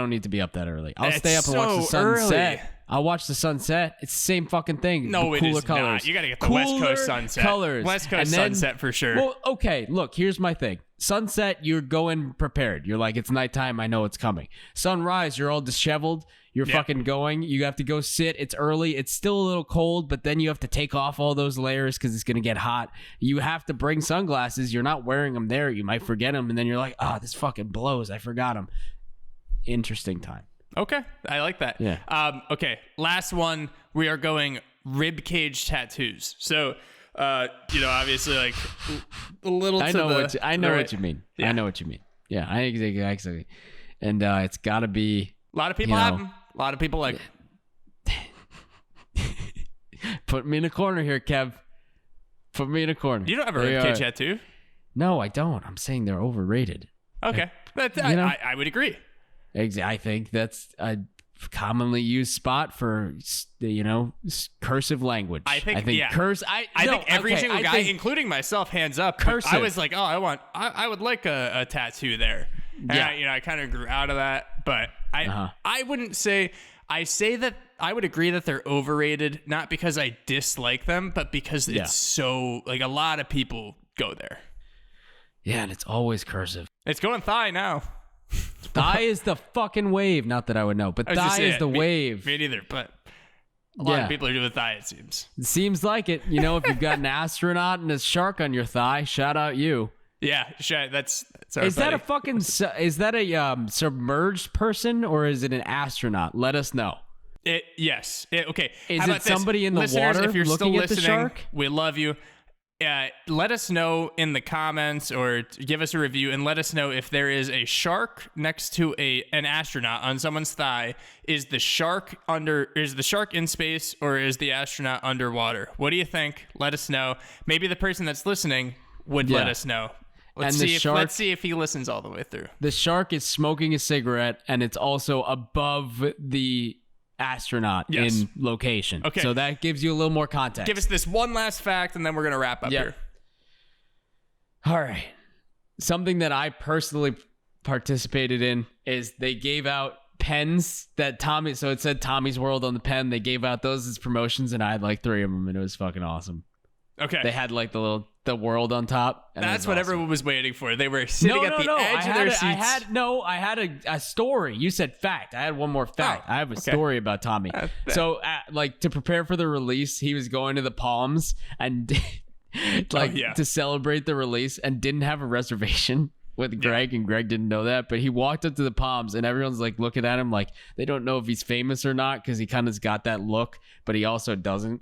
need to be up that early. I'll stay up and watch the sunset. Early. I'll watch the sunset. It's the same fucking thing. No, it is colors. Not. You got to get the West Coast sunset. Colors. West Coast sunset for sure. Well, okay. Look, here's my thing. Sunset, you're going prepared. You're like, it's nighttime. I know it's coming. Sunrise, you're all disheveled. You're fucking going. You have to go sit. It's early. It's still a little cold, but then you have to take off all those layers because it's going to get hot. You have to bring sunglasses. You're not wearing them there. You might forget them, and then you're like, this fucking blows. I forgot them. Interesting time. Okay. I like that. Yeah. Okay. Last one. We are going rib cage tattoos. So Obviously like a little. I know what you mean. Yeah. I know what you mean. Yeah, I exactly. And it's got to be. A lot of people have them. A lot of people like. Put me in a corner here, Kev. Put me in a corner. You don't have a ribcage tattoo? No, I don't. I'm saying they're overrated. Okay, I would agree. I think that's a commonly used spot for cursive language. I think yeah. I think every single guy, including myself, hands up. Cursive. I was like, oh, I would like a tattoo there. And I kind of grew out of that, but I wouldn't say. I say that I would agree that they're overrated, not because I dislike them, but because it's so like a lot of people go there. Yeah, and it's always cursive. It's going thigh now. Thigh is the fucking wave. Not that I would know, but thigh is the wave. Me neither, but a lot of people are doing thigh, it seems. It seems like it. If you've got an astronaut and a shark on your thigh, shout out you. Yeah, that's our Is buddy. Is that a submerged person or is it an astronaut? Let us know. Yes. Okay. Is it somebody in the water if you're looking still at the shark? We love you. Let us know in the comments or give us a review and let us know if there is a shark next to an astronaut on someone's thigh. Is the shark in space or is the astronaut underwater? What do you think? Let us know. Maybe the person that's listening would let us know. Let's see if he listens all the way through. The shark is smoking a cigarette and it's also above the astronaut in location. Okay. So that gives you a little more context. Give us this one last fact and then we're going to wrap up here. All right. Something that I personally participated in is they gave out pens that so it said Tommy's World on the pen. They gave out those as promotions and I had like 3 of them and it was fucking awesome. Okay. They had like the world on top. That's what everyone was waiting for. They were sitting at the edge of their seats. I had a story. You said fact. I had one more fact. I have a story about Tommy. So to prepare for the release, he was going to the Palms and to celebrate the release and didn't have a reservation with Greg, and Greg didn't know that, but he walked up to the Palms and everyone's like looking at him like they don't know if he's famous or not because he kind of's got that look, but he also doesn't.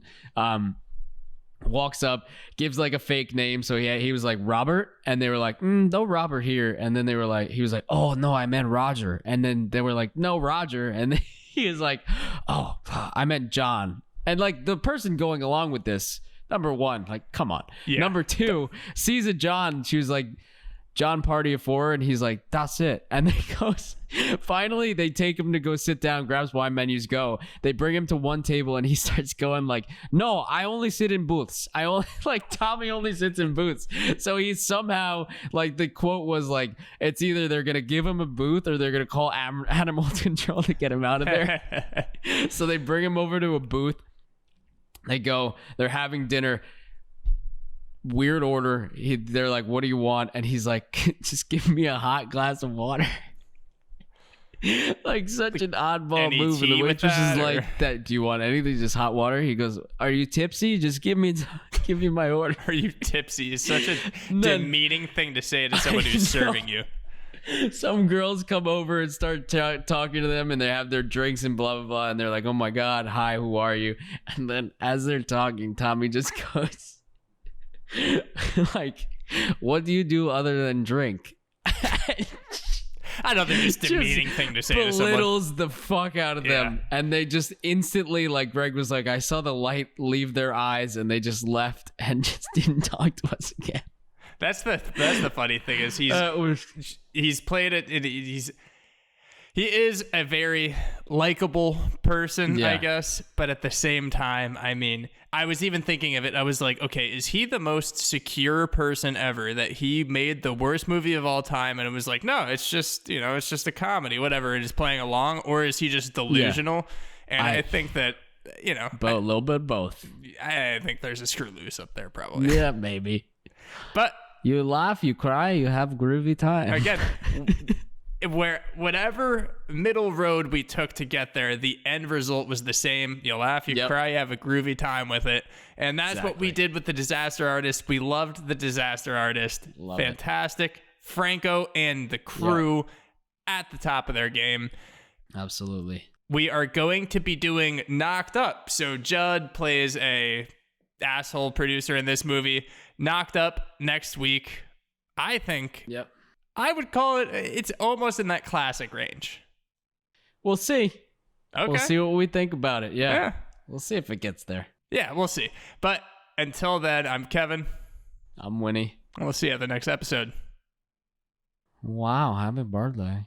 Walks up, gives like a fake name. So he was like Robert, and they were like, no Robert here. And then he was like, oh no, I meant Roger. And then they were like, no Roger. And then he was like, oh, I meant John. And like the person going along with this, number one, like, come on. Yeah. Number two, sees a John. She was like, John Party of 4, and he's like, that's it. And then goes, finally they take him to go sit down, grabs wine menus, go. They bring him to one table and he starts going like, no, I only sit in booths. Tommy only sits in booths. So he's somehow like, the quote was like, it's either they're going to give him a booth or they're going to call animal control to get him out of there. So they bring him over to a booth. They're having dinner. Weird order. They're like, what do you want? And he's like, just give me a hot glass of water. Like such an oddball move. And the waitress is like, "That do you want anything? Just hot water?" He goes, "Are you tipsy? Just give me my order." Are you tipsy? Is such a demeaning thing to say to someone who's serving you. Some girls come over and start talking to them, and they have their drinks and blah blah blah, and they're like, "Oh my god, hi, who are you?" And then as they're talking, Tommy just goes, like, what do you do other than drink? I don't think it's a demeaning thing to say to someone. Belittles the fuck out of them. And they just instantly, like Greg was like, I saw the light leave their eyes and they just left and just didn't talk to us again. That's the funny thing is he's played it. He is a very likable person, I guess. But at the same time, I mean, I was even thinking of it. I was like, okay, is he the most secure person ever that he made the worst movie of all time? And it was like, no, it's just, it's just a comedy, whatever. It is playing along. Or is he just delusional? Yeah. And I think that, a little bit of both. I think there's a screw loose up there probably. Yeah, maybe. But you laugh, you cry, you have groovy time. Again, whatever middle road we took to get there, the end result was the same. You laugh, you cry, you have a groovy time with it. And that's what we did with the Disaster Artist. We loved the Disaster Artist. Fantastic. Franco and the crew at the top of their game. Absolutely. We are going to be doing Knocked Up. So Judd plays a asshole producer in this movie. Knocked Up next week. I think. Yep. I would call it's almost in that classic range. We'll see. Okay. We'll see what we think about it. Yeah. We'll see if it gets there. Yeah, we'll see. But until then, I'm Kevin. I'm Winnie. And we'll see you at the next episode. Wow, happy birthday.